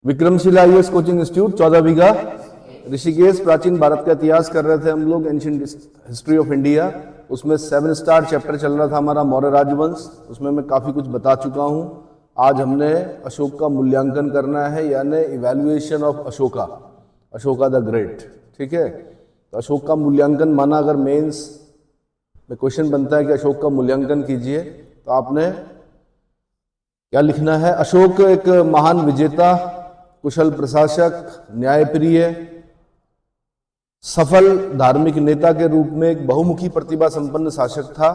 Vikramshila IAS coaching institute 14 बीघा ऋषिकेश। प्राचीन भारत का इतिहास कर रहे थे हम लोग, एंशिएंट हिस्ट्री ऑफ इंडिया। उसमें 7 स्टार चैप्टर चल रहा था हमारा मौर्य राजवंश। उसमें मैं काफ़ी कुछ बता चुका हूँ। आज हमने अशोक का मूल्यांकन करना है, यानी evaluation of Ashoka, Ashoka the great. ठीक है, तो अशोक का मूल्यांकन माना अगर मेंस में क्वेश्चन बनता है कि अशोक का मूल्यांकन कीजिए, तो आपने क्या लिखना है? अशोक एक महान विजेता, कुशल प्रशासक, न्यायप्रिय, सफल धार्मिक नेता के रूप में एक बहुमुखी प्रतिभा संपन्न शासक था।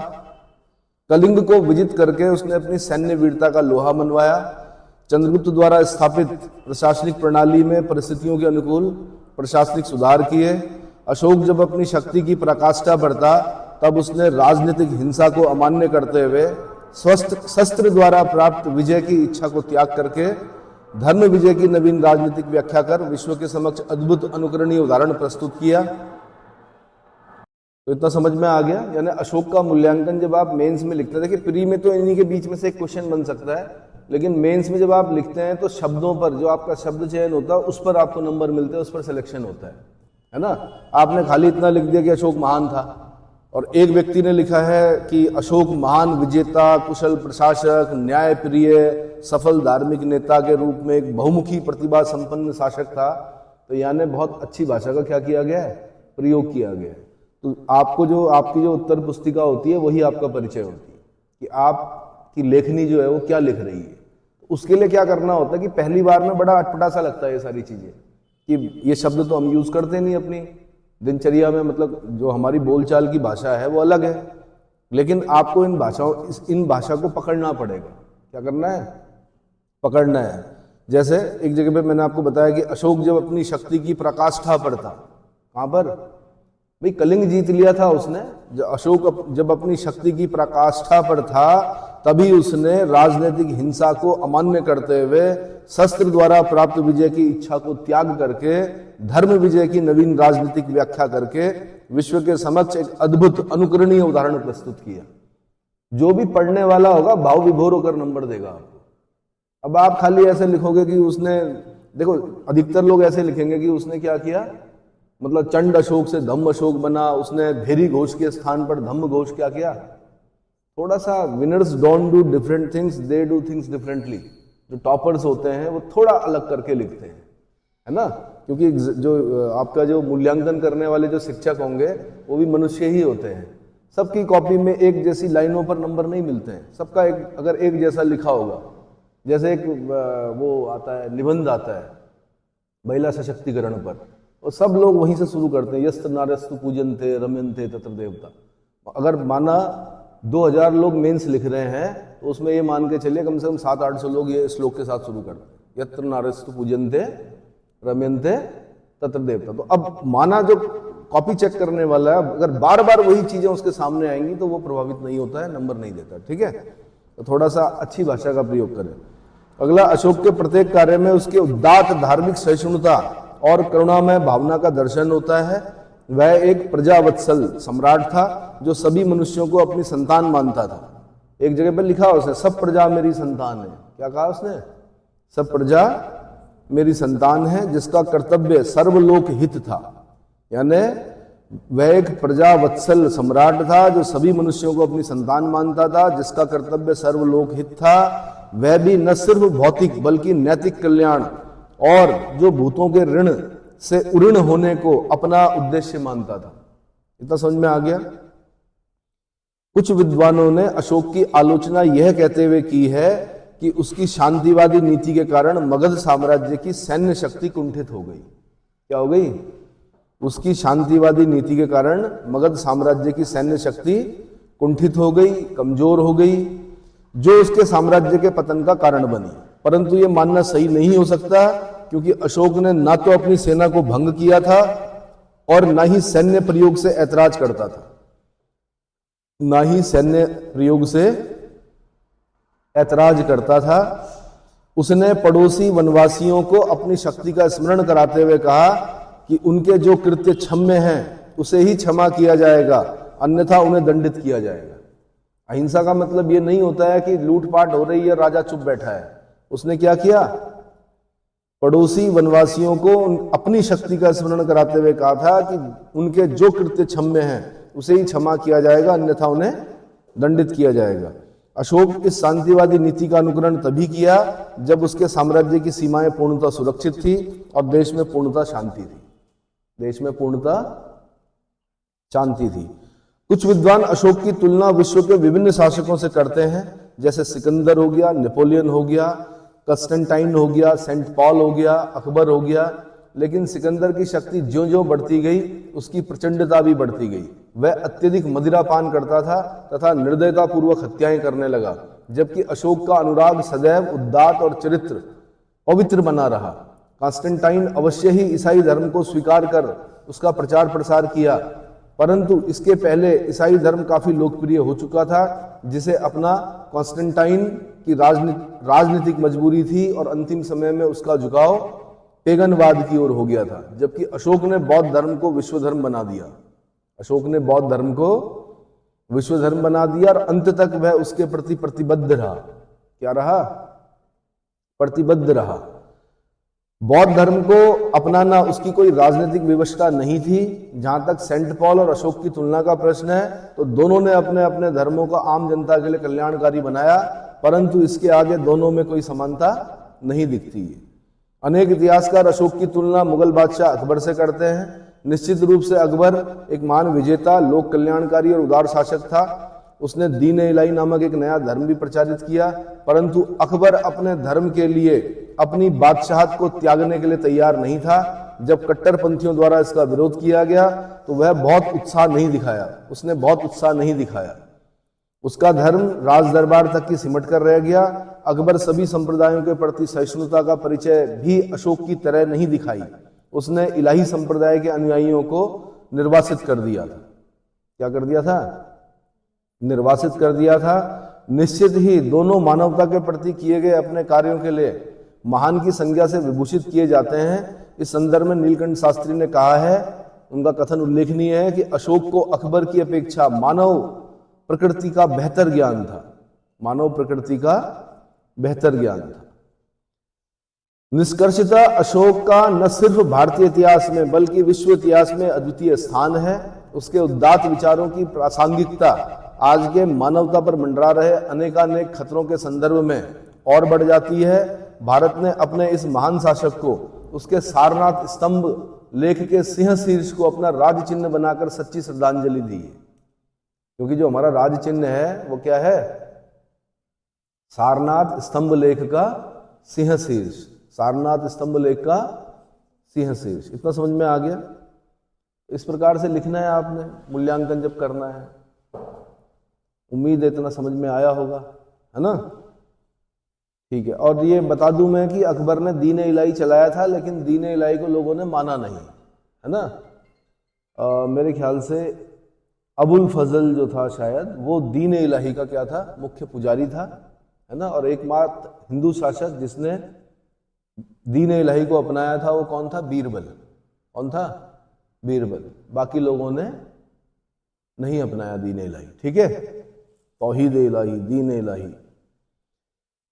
कलिंग को विजित करके उसने अपनी सैन्य वीरता का लोहा मनवाया। चंद्रगुप्त द्वारा स्थापित प्रशासनिक प्रणाली में परिस्थितियों के अनुकूल प्रशासनिक सुधार किए। अशोक जब अपनी शक्ति की पराकाष्ठा बढ़ता, तब उसने राजनीतिक हिंसा को अमान्य करते हुए शस्त्र द्वारा प्राप्त विजय की इच्छा को त्याग करके धर्म विजय की नवीन राजनीतिक व्याख्या कर विश्व के समक्ष अद्भुत अनुकरणीय उदाहरण प्रस्तुत किया। तो इतना समझ में आ गया। यानी अशोक का मूल्यांकन जब आप मेंस में लिखते हैं, देखिए प्री में तो इन्हीं के बीच में से एक क्वेश्चन बन सकता है, लेकिन मेंस में जब आप लिखते हैं तो शब्दों पर, जो आपका शब्द चयन होता है उस पर आपको नंबर मिलते हैं, उस पर सिलेक्शन होता है ना। आपने खाली इतना लिख दिया कि अशोक महान था, और एक व्यक्ति ने लिखा है कि अशोक महान विजेता, कुशल प्रशासक, न्यायप्रिय, सफल धार्मिक नेता के रूप में एक बहुमुखी प्रतिभा संपन्न शासक था। तो यानी बहुत अच्छी भाषा का क्या किया गया है? प्रयोग किया गया है। तो आपकी जो उत्तर पुस्तिका होती है वही आपका परिचय होती है कि आपकी लेखनी जो है वो क्या लिख रही है। तो उसके लिए क्या करना होता है कि पहली बार में बड़ा अटपटा सा लगता है ये सारी चीजें, कि ये शब्द तो हम यूज करते नहीं अपनी दिनचर्या में, मतलब जो हमारी बोलचाल की भाषा है वो अलग है, लेकिन आपको इन भाषा को पकड़ना पड़ेगा। क्या करना है? पकड़ना है। जैसे एक जगह पे मैंने आपको बताया कि अशोक जब अपनी शक्ति की पराकाष्ठा पर था, कहां पर भाई? कलिंग जीत लिया था उसने। अशोक जब अपनी शक्ति की पराकाष्ठा पर था, तभी उसने राजनीतिक हिंसा को अमान्य करते हुए शस्त्र द्वारा प्राप्त विजय की इच्छा को त्याग करके धर्म विजय की नवीन राजनीतिक व्याख्या करके विश्व के समक्ष एक अद्भुत अनुकरणीय उदाहरण प्रस्तुत किया। जो भी पढ़ने वाला होगा भाव विभोर होकर नंबर देगा आपको। अब आप खाली ऐसे लिखोगे कि उसने, देखो अधिकतर लोग ऐसे लिखेंगे कि उसने क्या किया, मतलब चंड अशोक से धम्म अशोक बना, उसने भेरी घोष के स्थान पर धम्म घोष क्या किया। थोड़ा सा winners don't do different things, they do things differently. जो टॉपर्स होते हैं वो थोड़ा अलग करके लिखते हैं, है ना, क्योंकि जो आपका जो मूल्यांकन करने वाले जो शिक्षक होंगे वो भी मनुष्य ही होते हैं। सबकी कॉपी में एक जैसी लाइनों पर नंबर नहीं मिलते हैं। सबका अगर एक जैसा लिखा होगा, जैसे एक वो आता है, निबंध आता है महिला सशक्तिकरण पर, और सब लोग वहीं से शुरू करते हैं, यस्त नारस्तु पूजन्ते रम्यन्ते तत्र देवता। अगर माना 2000 लोग मेंस लिख रहे हैं, तो उसमें ये मान के चलिए कम से कम 700-800 लोग ये श्लोक के साथ शुरू करते हैं, यत्र नारस्तु पूजन्ते रम्यन्ते तत्र देवता। तो अब माना जो कॉपी चेक करने वाला है, अगर बार बार वही चीजें उसके सामने आएंगी तो वो प्रभावित नहीं होता है, नंबर नहीं देता। ठीक है, तो थोड़ा सा अच्छी भाषा का प्रयोग करें। अगला, अशोक के प्रत्येक कार्य में उसके उदात्त धार्मिक सहिष्णुता और करुणामय भावना का दर्शन होता है। वह एक प्रजावत्सल सम्राट था जो सभी मनुष्यों को अपनी संतान मानता था। एक जगह पर लिखा उसने, सब प्रजा मेरी संतान है। क्या कहा उसने? सब प्रजा मेरी संतान है, जिसका कर्तव्य सर्वलोक हित था। यानी वह एक प्रजावत्सल सम्राट था जो सभी मनुष्यों को अपनी संतान मानता था, जिसका कर्तव्य सर्वलोक हित था। वह भी न सिर्फ भौतिक बल्कि नैतिक कल्याण और जो भूतों के ऋण से उऋण होने को अपना उद्देश्य मानता था। इतना समझ में आ गया? कुछ विद्वानों ने अशोक की आलोचना यह कहते हुए की है कि उसकी शांतिवादी नीति के कारण मगध साम्राज्य की सैन्य शक्ति कुंठित हो गई। क्या हो गई? उसकी शांतिवादी नीति के कारण मगध साम्राज्य की सैन्य शक्ति कुंठित हो गई, कमजोर हो गई, जो उसके साम्राज्य के पतन का कारण बनी। परंतु यह मानना सही नहीं हो सकता, क्योंकि अशोक ने ना तो अपनी सेना को भंग किया था और ना ही सैन्य प्रयोग से ऐतराज करता था, ना ही सैन्य प्रयोग से ऐतराज करता था। उसने पड़ोसी वनवासियों को अपनी शक्ति का स्मरण कराते हुए कहा कि उनके जो कृत्य क्षम्य हैं उसे ही क्षमा किया जाएगा, अन्यथा उन्हें दंडित किया जाएगा। अहिंसा का मतलब ये नहीं होता है कि लूटपाट हो रही है, राजा चुप बैठा है। उसने क्या किया? पड़ोसी वनवासियों को अपनी शक्ति का स्मरण कराते हुए कहा था कि उनके जो कृत्य क्षम्य हैं उसे ही क्षमा किया जाएगा, अन्यथा उन्हें दंडित किया जाएगा। अशोक इस शांतिवादी नीति का अनुकरण तभी किया जब उसके साम्राज्य की सीमाएं पूर्णतः सुरक्षित थी और देश में पूर्णतः शांति थी। देश में पूर्णतः शांति थी। कुछ विद्वान अशोक की तुलना विश्व के विभिन्न शासकों से करते हैं, जैसे सिकंदर हो गया, नेपोलियन हो गया, कंस्टेंटाइन हो गया, सेंट पॉल हो गया, अकबर हो गया। लेकिन सिकंदर की शक्ति ज्यों ज्यों बढ़ती गई उसकी प्रचंडता भी बढ़ती गई। वह अत्यधिक मदिरा पान करता था तथा निर्दयता पूर्वक हत्याएं करने लगा, जबकि अशोक का अनुराग सदैव उदात्त और चरित्र पवित्र बना रहा। कॉन्स्टेंटाइन अवश्य ही ईसाई धर्म को स्वीकार कर उसका प्रचार प्रसार किया, परंतु इसके पहले ईसाई धर्म काफी लोकप्रिय हो चुका था, जिसे अपना कॉन्स्टेंटाइन की राजनीतिक मजबूरी थी और अंतिम समय में उसका झुकाव पेगनवाद की ओर हो गया था। जबकि अशोक ने बौद्ध धर्म को विश्व धर्म बना दिया। अशोक ने बौद्ध धर्म को विश्व धर्म बना दिया और अंत तक वह उसके प्रति प्रतिबद्ध रहा। क्या रहा? प्रतिबद्ध रहा। बौद्ध धर्म को अपनाना उसकी कोई राजनीतिक विवशता नहीं थी। जहां तक सेंट पॉल और अशोक की तुलना का प्रश्न है, तो दोनों ने अपने अपने धर्मों को आम जनता के लिए कल्याणकारी बनाया, परंतु इसके आगे दोनों में कोई समानता नहीं दिखती है। अनेक इतिहासकार अशोक की तुलना मुगल बादशाह अकबर से करते हैं। निश्चित रूप से अकबर एक महान विजेता, लोक कल्याणकारी और उदार शासक था। उसने दीन इलाही नामक एक नया धर्म भी प्रचारित किया, परंतु अकबर अपने धर्म के लिए अपनी बादशाहत को त्यागने के लिए तैयार नहीं था। जब कट्टरपंथियों द्वारा इसका विरोध किया गया तो वह बहुत उत्साह नहीं दिखाया। उसने बहुत उत्साह नहीं दिखाया। उसका धर्म राज दरबार तक की सिमट कर रह गया। अकबर सभी संप्रदायों के प्रति सहिष्णुता का परिचय भी अशोक की तरह नहीं दिखाई। उसने इलाही संप्रदाय के अनुयायियों को निर्वासित कर दिया था। क्या कर दिया था? निर्वासित कर दिया था। निश्चित ही दोनों मानवता के प्रति किए गए अपने कार्यों के लिए महान की संज्ञा से विभूषित किए जाते हैं। इस संदर्भ में नीलकंठ शास्त्री ने कहा है, उनका कथन उल्लेखनीय है कि अशोक को अकबर की अपेक्षा मानव प्रकृति का बेहतर ज्ञान था। मानव प्रकृति का बेहतर ज्ञान था। निष्कर्षतः अशोक का न सिर्फ भारतीय इतिहास में बल्कि विश्व इतिहास में अद्वितीय स्थान है। उसके उदात्त विचारों की प्रासंगिकता आज के मानवता पर मंडरा रहे अनेकानेक खतरों के संदर्भ में और बढ़ जाती है। भारत ने अपने इस महान शासक को उसके सारनाथ स्तंभ लेख के सिंह शीर्ष को अपना राज चिन्ह बनाकर सच्ची श्रद्धांजलि दी है। क्योंकि जो हमारा राज चिन्ह है वो क्या है? सारनाथ स्तंभ लेख का सिंह शीर्ष। सारनाथ स्तंभ लेख का सिंह शीर्ष। इतना समझ में आ गया? इस प्रकार से लिखना है आपने मूल्यांकन जब करना है। उम्मीद है इतना समझ में आया होगा, है ना? ठीक है। और ये बता दूं मैं कि अकबर ने दीन इलाही चलाया था, लेकिन दीन इलाही को लोगों ने माना नहीं, है ना? मेरे ख्याल से अबुल फजल जो था शायद, वो दीन इलाही का क्या था? मुख्य पुजारी था, है ना? और एकमात्र हिंदू शासक जिसने दीन इलाही को अपनाया था वो कौन था? बीरबल। कौन था? बीरबल। बाकी लोगों ने नहीं अपनाया दीन इलाही। ठीक है? तौहीद इलाही, दीन इलाही।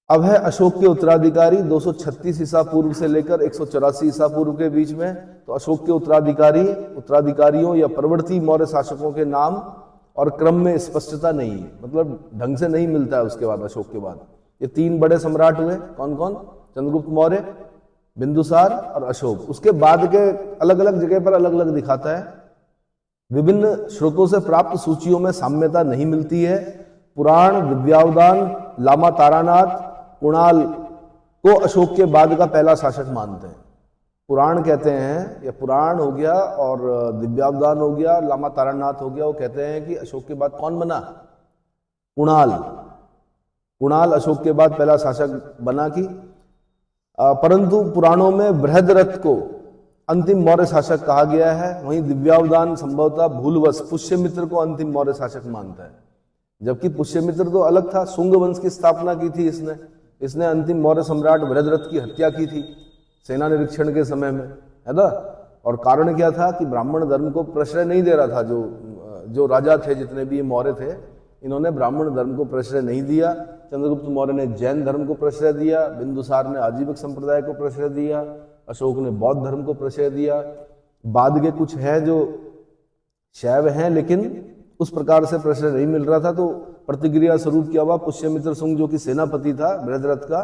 अब है अशोक के उत्तराधिकारी 236 ईसा पूर्व से लेकर 184 ईसा पूर्व के बीच में। तो अशोक के उत्तराधिकारियों या परवर्ती मौर्य शासकों के नाम और क्रम में स्पष्टता नहीं है, मतलब ढंग से नहीं मिलता है। उसके बाद अशोक के बाद ये तीन बड़े सम्राट हुए। कौन कौन? चंद्रगुप्त मौर्य, बिंदुसार और अशोक। उसके बाद के अलग अलग जगह पर अलग अलग दिखाता है। विभिन्न स्रोतों से प्राप्त सूचियों में साम्यता नहीं मिलती है। पुराण, दिव्यावदान, लामा तारानाथ, कुणाल को अशोक के बाद का पहला शासक मानते हैं। पुराण कहते हैं, या पुराण हो गया और दिव्यावदान हो गया, लामा तारानाथ हो गया, वो कहते हैं कि अशोक के बाद कौन बना? कुणाल। कुणाल अशोक के बाद पहला शासक बना कि परंतु पुराणों में बृहद्रथ को अंतिम मौर्य शासक कहा गया है। वहीं दिव्यावदान संभवतः भूलवश पुष्यमित्र को अंतिम मौर्य शासक मानता है, जबकि पुष्यमित्र तो अलग था। शुंग वंश की स्थापना की थी इसने अंतिम मौर्य सम्राट बृहद्रथ की हत्या की थी सेना निरीक्षण के समय में, है ना? और कारण क्या था कि ब्राह्मण धर्म को प्रश्रय नहीं दे रहा था। जो राजा थे, जितने भी मौर्य थे, इन्होंने ब्राह्मण धर्म को प्रश्रय नहीं दिया। चंद्रगुप्त मौर्य ने जैन धर्म को प्रश्रय दिया, बिंदुसार ने आजीवक संप्रदाय को प्रश्रय दिया, अशोक ने बौद्ध धर्म को प्रश्रय दिया। बाद के कुछ है जो शैव हैं, लेकिन उस प्रकार से प्रश्रय नहीं मिल रहा था, तो प्रतिक्रिया स्वरूप क्या हुआ, पुष्यमित्र सुंग जो कि सेनापति था बृहद्रथ का,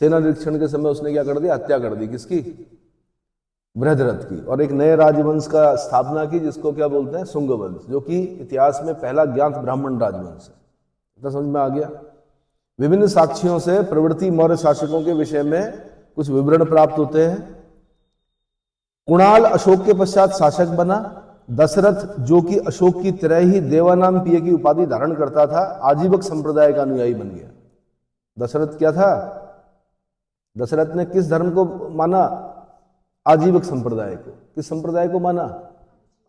सेना निरीक्षण के समय उसने क्या कर दिया, हत्या कर दी। किसकी? बृहद्रथ की। और एक नए राजवंश का स्थापना की जिसको क्या बोलते हैं, सुंग वंश, जो कि इतिहास में पहला ज्ञात ब्राह्मण राजवंश है। इतना समझ में आ गया। विभिन्न साक्ष्यों से प्रवृत्ति मौर्य शासकों के विषय में कुछ विवरण प्राप्त होते हैं। कुणाल अशोक के पश्चात शासक बना। दशरथ जो कि अशोक की तरह ही देवानाम पिय की उपाधि धारण करता था, आजीवक संप्रदाय का अनुयायी बन गया। दशरथ क्या था? दशरथ ने किस धर्म को माना? आजीवक संप्रदाय को। किस संप्रदाय को माना?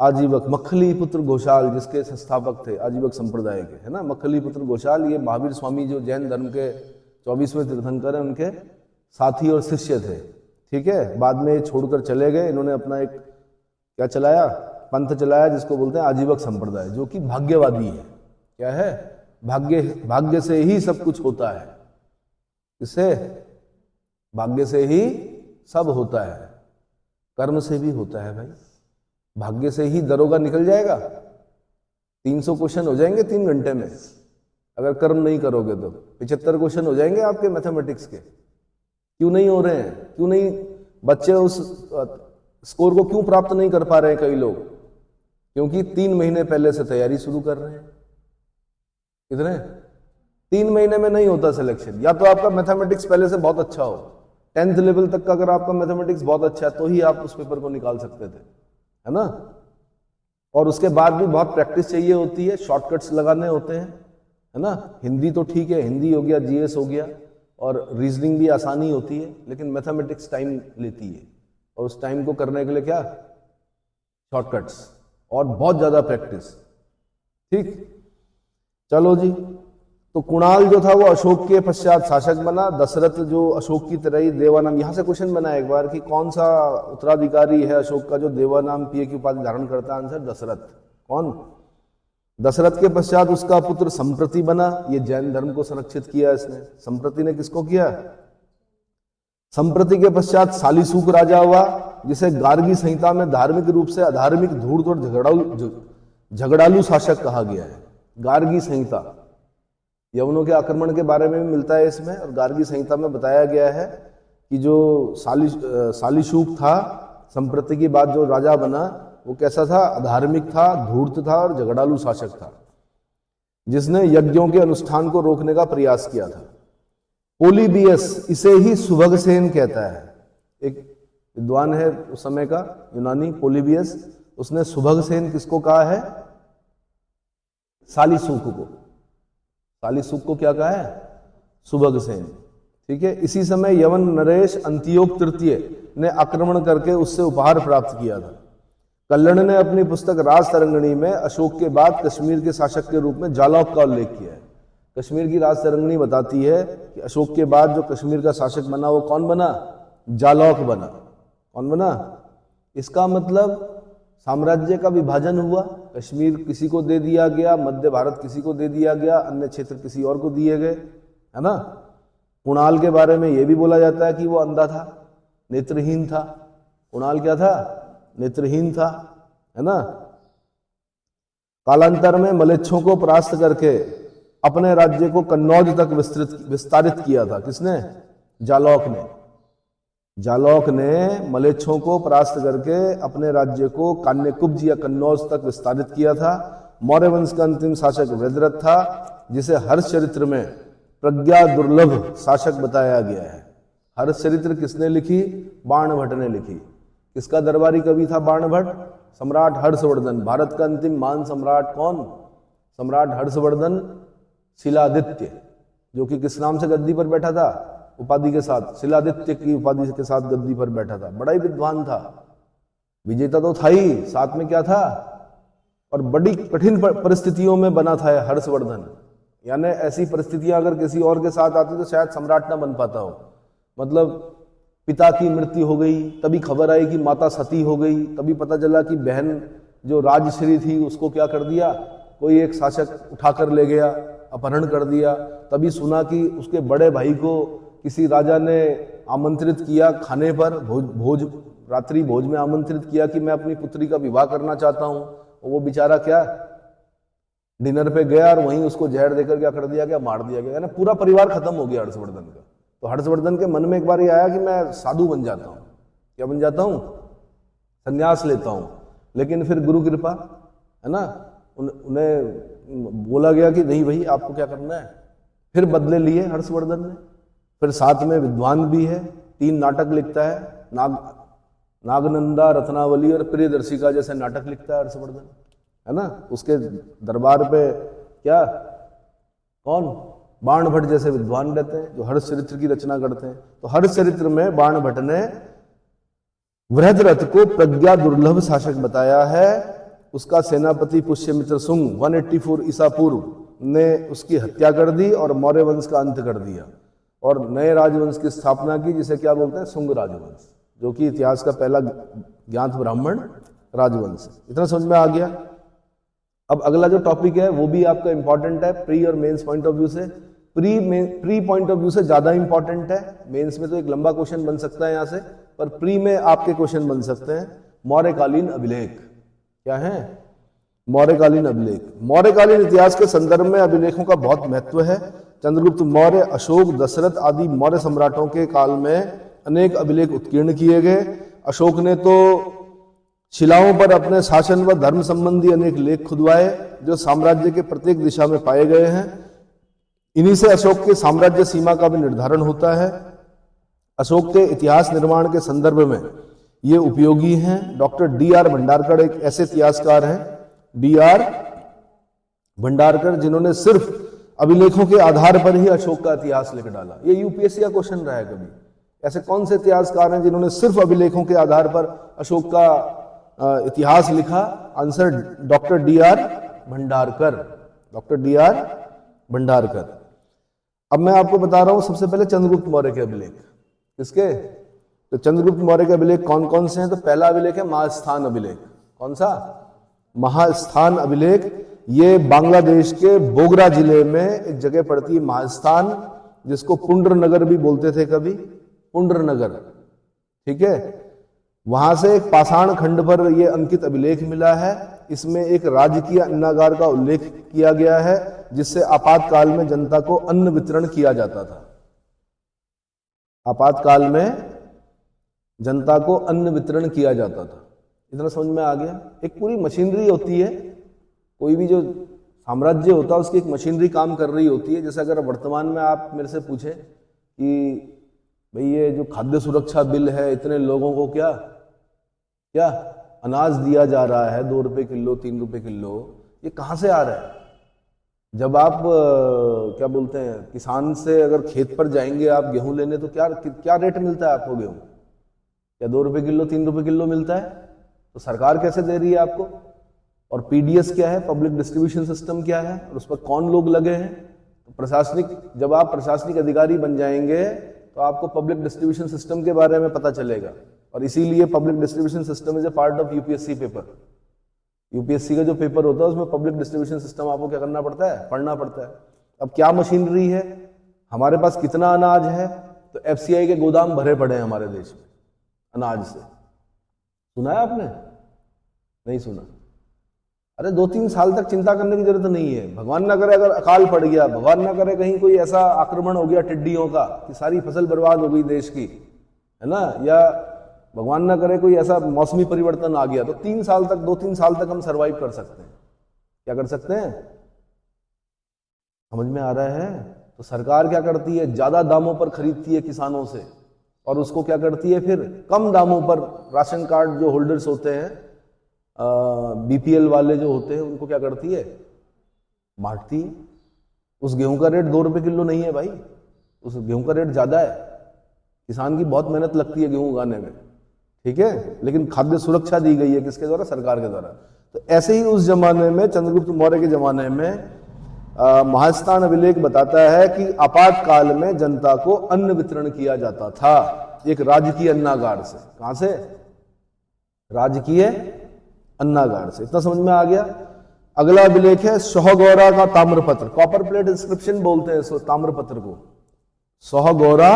आजीवक। मक्खली पुत्र घोषाल जिसके संस्थापक थे आजीवक संप्रदाय के, है ना, मक्खली पुत्र घोषाल, ये महावीर स्वामी जो जैन धर्म के 24वें तीर्थंकर हैं, उनके साथी और शिष्य थे। ठीक है, बाद में छोड़कर चले गए। इन्होंने अपना एक क्या चलाया, पंथ चलाया जिसको बोलते हैं आजीवक संप्रदाय, जो कि भाग्यवादी है। क्या है? भाग्य से ही सब कुछ होता है। इससे भाग्य से ही सब होता है, कर्म से भी होता है भाई। भाग्य से ही दरोगा निकल जाएगा? 300 क्वेश्चन हो जाएंगे 3 घंटे में अगर कर्म नहीं करोगे तो। 75 क्वेश्चन हो जाएंगे आपके मैथमेटिक्स के। क्यों नहीं हो रहे हैं? क्यों नहीं बच्चे उस स्कोर को क्यों प्राप्त नहीं कर पा रहे हैं? कई लोग क्योंकि 3 महीने पहले से तैयारी शुरू कर रहे हैं। कितने? 3 महीने में नहीं होता सिलेक्शन। या तो आपका मैथमेटिक्स पहले से बहुत अच्छा हो, 10th लेवल तक का अगर आपका मैथमेटिक्स बहुत अच्छा है तो ही आप उस पेपर को निकाल सकते थे, है ना। और उसके बाद भी बहुत प्रैक्टिस चाहिए होती है, शॉर्टकट्स लगाने होते हैं, है ना। हिंदी तो ठीक है, हिंदी हो गया, जीएस हो गया, और रीजनिंग भी आसानी होती है, लेकिन मैथमेटिक्स टाइम लेती है। और उस टाइम को करने के लिए क्या? शॉर्टकट्स और बहुत ज्यादा प्रैक्टिस। ठीक, चलो जी। तो कुणाल जो था वो अशोक के पश्चात शासक बना। दशरथ जो अशोक की तरह ही देवानाम, यहां से क्वेश्चन बना एक बार कि कौन सा उत्तराधिकारी है अशोक का जो देवानाम पिय की उपाधि धारण करता है? आंसर दशरथ। कौन? दशरथ के पश्चात उसका पुत्र संप्रति बना। ये जैन धर्म को संरक्षित किया इसने। संप्रति ने किसको किया? संप्रति के पश्चात सालिसूक राजा हुआ, जिसे गार्गी संहिता में धार्मिक रूप से अधार्मिक, धूर्त और झगड़ालू शासक कहा गया है। गार्गी संहिता यवनों के आक्रमण के बारे में भी मिलता है इसमें। और गार्गी संहिता में बताया गया है कि जो सालिशूक था, संप्रति के बाद जो राजा बना, वो कैसा था? अधार्मिक था, धूर्त था और झगड़ालू शासक था, जिसने यज्ञों के अनुष्ठान को रोकने का प्रयास किया था। पोलिबियस, इसे ही सुभगसेन कहता है। एक विद्वान है उस समय का यूनानी, पोलिबियस, उसने सुभगसेन किसको कहा है? सालिसूक को। सालिसूक को क्या कहा है? सुभगसेन। ठीक है। इसी समय यवन नरेश अंत्योक तृतीय ने आक्रमण करके उससे उपहार प्राप्त किया था। कल्लण ने अपनी पुस्तक राज तरंगिणी में अशोक के बाद कश्मीर के शासक के रूप में जालौक का उल्लेख किया है। कश्मीर की राज तरंगिणी बताती है कि अशोक के बाद जो कश्मीर का शासक बना वो कौन बना? जालौक बना। कौन बना? इसका मतलब साम्राज्य का विभाजन हुआ, कश्मीर किसी को दे दिया गया, मध्य भारत किसी को दे दिया गया, अन्य क्षेत्र किसी और को दिए गए, है ना। कुणाल के बारे में यह भी बोला जाता है कि वो अंधा था, नेत्रहीन था। कुणाल क्या था? नेत्रहीन था, है ना। कालांतर में मलेच्छों को परास्त करके अपने राज्य को कन्नौज तक विस्तारित किया था। किसने? जालौक ने। जालौक ने मलेच्छों को परास्त करके अपने राज्य को कान्यकुब्ज या कन्नौज तक विस्तारित किया था। मौर्य वंश का अंतिम शासक वृहद्रथ था, जिसे हर्ष चरित्र में प्रज्ञा दुर्लभ शासक बताया गया है। हर्ष चरित्र किसने लिखी? बाणभट्ट ने लिखी। किसका दरबारी कवि था बाणभट्ट? सम्राट हर्षवर्धन। भारत का अंतिम महान सम्राट कौन? सम्राट हर्षवर्धन शिलादित्य, जो कि किस नाम से गद्दी पर बैठा था? उपाधि के साथ, शिलादित्य की उपाधि के साथ गद्दी पर बैठा था। बड़ा ही विद्वान था, विजेता तो था ही, साथ में क्या था? और बड़ी कठिन परिस्थितियों में बना था हर्षवर्धन। यानी ऐसी परिस्थितियां अगर किसी और के साथ आती तो शायद सम्राट ना बन पाता हो। मतलब पिता की मृत्यु हो गई, तभी खबर आई कि माता सती हो गई, तभी पता चला कि बहन जो राजश्री थी उसको क्या कर दिया? कोई एक शासक उठाकर ले गया, अपहरण कर दिया। तभी सुना कि उसके बड़े भाई को किसी राजा ने आमंत्रित किया खाने पर, रात्रि भोज में आमंत्रित किया कि मैं अपनी पुत्री का विवाह करना चाहता हूं। वो बेचारा क्या डिनर पे गया और वहीं उसको जहर देकर क्या कर दिया गया, मार दिया गया। यानी पूरा परिवार खत्म हो गया हर्षवर्धन का। तो हर्षवर्धन के मन में एक बार ये आया कि मैं साधु बन जाता हूं। क्या बन जाता हूं? संन्यास लेता हूं। लेकिन फिर गुरु कृपा, है ना, उन्हें बोला गया कि नहीं भाई आपको क्या करना है। फिर बदले लिए हर्षवर्धन ने। फिर साथ में विद्वान भी है, 3 नाटक लिखता है, नागनंदा, रत्नावली और प्रियदर्शिका जैसे नाटक लिखता है हर्षवर्धन, है ना। उसके दरबार पे क्या कौन बाण भट्ट जैसे विद्वान रहते हैं जो हर्ष चरित्र की रचना करते हैं। तो हर्ष चरित्र में बाण भट्ट ने वृहद्रथ को प्रज्ञा दुर्लभ शासक बताया है। उसका सेनापति पुष्यमित्र सुंग 184 ईसा पूर्व ने उसकी हत्या कर दी और मौर्य वंश का अंत कर दिया और नए राजवंश की स्थापना की, जिसे क्या बोलते हैं, सुंग राजवंश, जो कि इतिहास का पहला ज्ञात ब्राह्मण राजवंश। इतना समझ में आ गया। अब अगला जो टॉपिक है वो भी आपका इंपॉर्टेंट है प्री और मेंस पॉइंट ऑफ व्यू से। प्री पॉइंट ऑफ व्यू से ज्यादा इंपॉर्टेंट है। मेंस में तो एक लंबा क्वेश्चन बन सकता है यहां से, पर प्री में आपके क्वेश्चन बन सकते हैं। मौर्यकालीन अभिलेख क्या है? मौर्यकालीन अभिलेख। मौर्यकालीन इतिहास के संदर्भ में अभिलेखों का बहुत महत्व है। चंद्रगुप्त मौर्य, अशोक, दशरथ आदि मौर्य सम्राटों के काल में अनेक अभिलेख उत्कीर्ण किए गए। अशोक ने तो शिलाओं पर अपने शासन व धर्म संबंधी अनेक लेख खुदवाए जो साम्राज्य के प्रत्येक दिशा में पाए गए हैं। इन्हीं से अशोक के साम्राज्य सीमा का भी निर्धारण होता है। अशोक के इतिहास निर्माण के संदर्भ में ये उपयोगी हैं। Doctor D.R. भंडारकर एक ऐसे इतिहासकार हैं, D.R. भंडारकर, जिन्होंने सिर्फ अभिलेखों के आधार पर ही अशोक का इतिहास लिख डाला। ये यूपीएससी का क्वेश्चन रहा है कभी। ऐसे कौन से इतिहासकार हैं जिन्होंने सिर्फ अभिलेखों के आधार पर अशोक का इतिहास लिखा? Answer doctor D.R. Bhandarkar, doctor D.R. Bhandarkar. अब मैं आपको बता रहा हूं सबसे पहले चंद्रगुप्त मौर्य के अभिलेख। किसके? तो चंद्रगुप्त मौर्य के अभिलेख कौन कौन से हैं? तो पहला अभिलेख है महास्थान अभिलेख। कौन सा? महास्थान अभिलेख। ये बांग्लादेश के बोगरा जिले में एक जगह पड़ती है महास्थान, जिसको पुंड्र नगर भी बोलते थे कभी, पुंड्र नगर, ठीक है। वहां से एक पाषाण खंड पर यह अंकित अभिलेख मिला है। इसमें एक राजकीय अन्नागार का उल्लेख किया गया है, जिससे आपातकाल में जनता को अन्न वितरण किया जाता था। आपातकाल में जनता को अन्न वितरण किया जाता था। इतना समझ में आ गया। एक पूरी मशीनरी होती है, कोई भी जो साम्राज्य होता है उसकी एक मशीनरी काम कर रही होती है। जैसे अगर वर्तमान में आप मेरे से पूछें कि भाई ये जो खाद्य सुरक्षा बिल है, इतने लोगों को क्या क्या अनाज दिया जा रहा है, 2 रुपए किलो, 3 रुपए किलो, ये कहाँ से आ रहा है? जब आप क्या बोलते हैं, किसान से अगर खेत पर जाएंगे आप गेहूं लेने, तो क्या रेट मिलता है आपको गेहूं? क्या 2 रुपए किलो, 3 रुपए किलो मिलता है? तो सरकार कैसे दे रही है आपको? और पीडीएस क्या है, पब्लिक डिस्ट्रीब्यूशन सिस्टम क्या है, और उस पर कौन लोग लगे हैं? तो प्रशासनिक, जब आप प्रशासनिक अधिकारी बन जाएंगे तो आपको पब्लिक डिस्ट्रीब्यूशन सिस्टम के बारे में पता चलेगा। और इसीलिए public distribution system is a part of UPSC paper. UPSC का जो पेपर होता है उसमें पब्लिक डिस्ट्रीब्यूशन सिस्टम आपको क्या करना पड़ता है? पढ़ना पड़ता है। अब क्या मशीनरी है, हमारे पास कितना अनाज है? तो एफसीआई के गोदाम भरे पड़े हैं हमारे देश में अनाज से। सुना है आपने? नहीं सुना? अरे 2-3 साल तक चिंता करने की जरूरत नहीं है। भगवान ना करे अगर अकाल पड़ गया, भगवान ना करे कहीं कोई ऐसा आक्रमण हो गया टिड्डियों का कि सारी फसल बर्बाद हो गई देश की, है ना, या भगवान ना करे कोई ऐसा मौसमी परिवर्तन आ गया, तो 2-3 साल तक हम सरवाइव कर सकते हैं। क्या कर सकते हैं? समझ में आ रहा है? तो सरकार क्या करती है? ज्यादा दामों पर खरीदती है किसानों से, और उसको क्या करती है फिर कम दामों पर राशन कार्ड जो होल्डर्स होते हैं, बीपीएल वाले जो होते हैं, उनको क्या करती है? बांटती। उस गेहूं का रेट 2 रुपए किलो नहीं है भाई, उस गेहूं का रेट ज्यादा है। किसान की बहुत मेहनत लगती है गेहूं उगाने में, ठीक है, लेकिन खाद्य सुरक्षा दी गई है किसके द्वारा? सरकार के द्वारा। तो ऐसे ही उस जमाने में, चंद्रगुप्त मौर्य के जमाने में, महास्थान अभिलेख बताता है कि आपातकाल में जनता को अन्न वितरण किया जाता था एक राजकीय अन्नागार से। कहां से? राजकीय अन्नागार से। इतना समझ में आ गया। अगला अभिलेख है सोहगौरा का ताम्रपत्र, कॉपर प्लेट इंस्क्रिप्शन बोलते हैं इसको, ताम्रपत्र को। सोहगौरा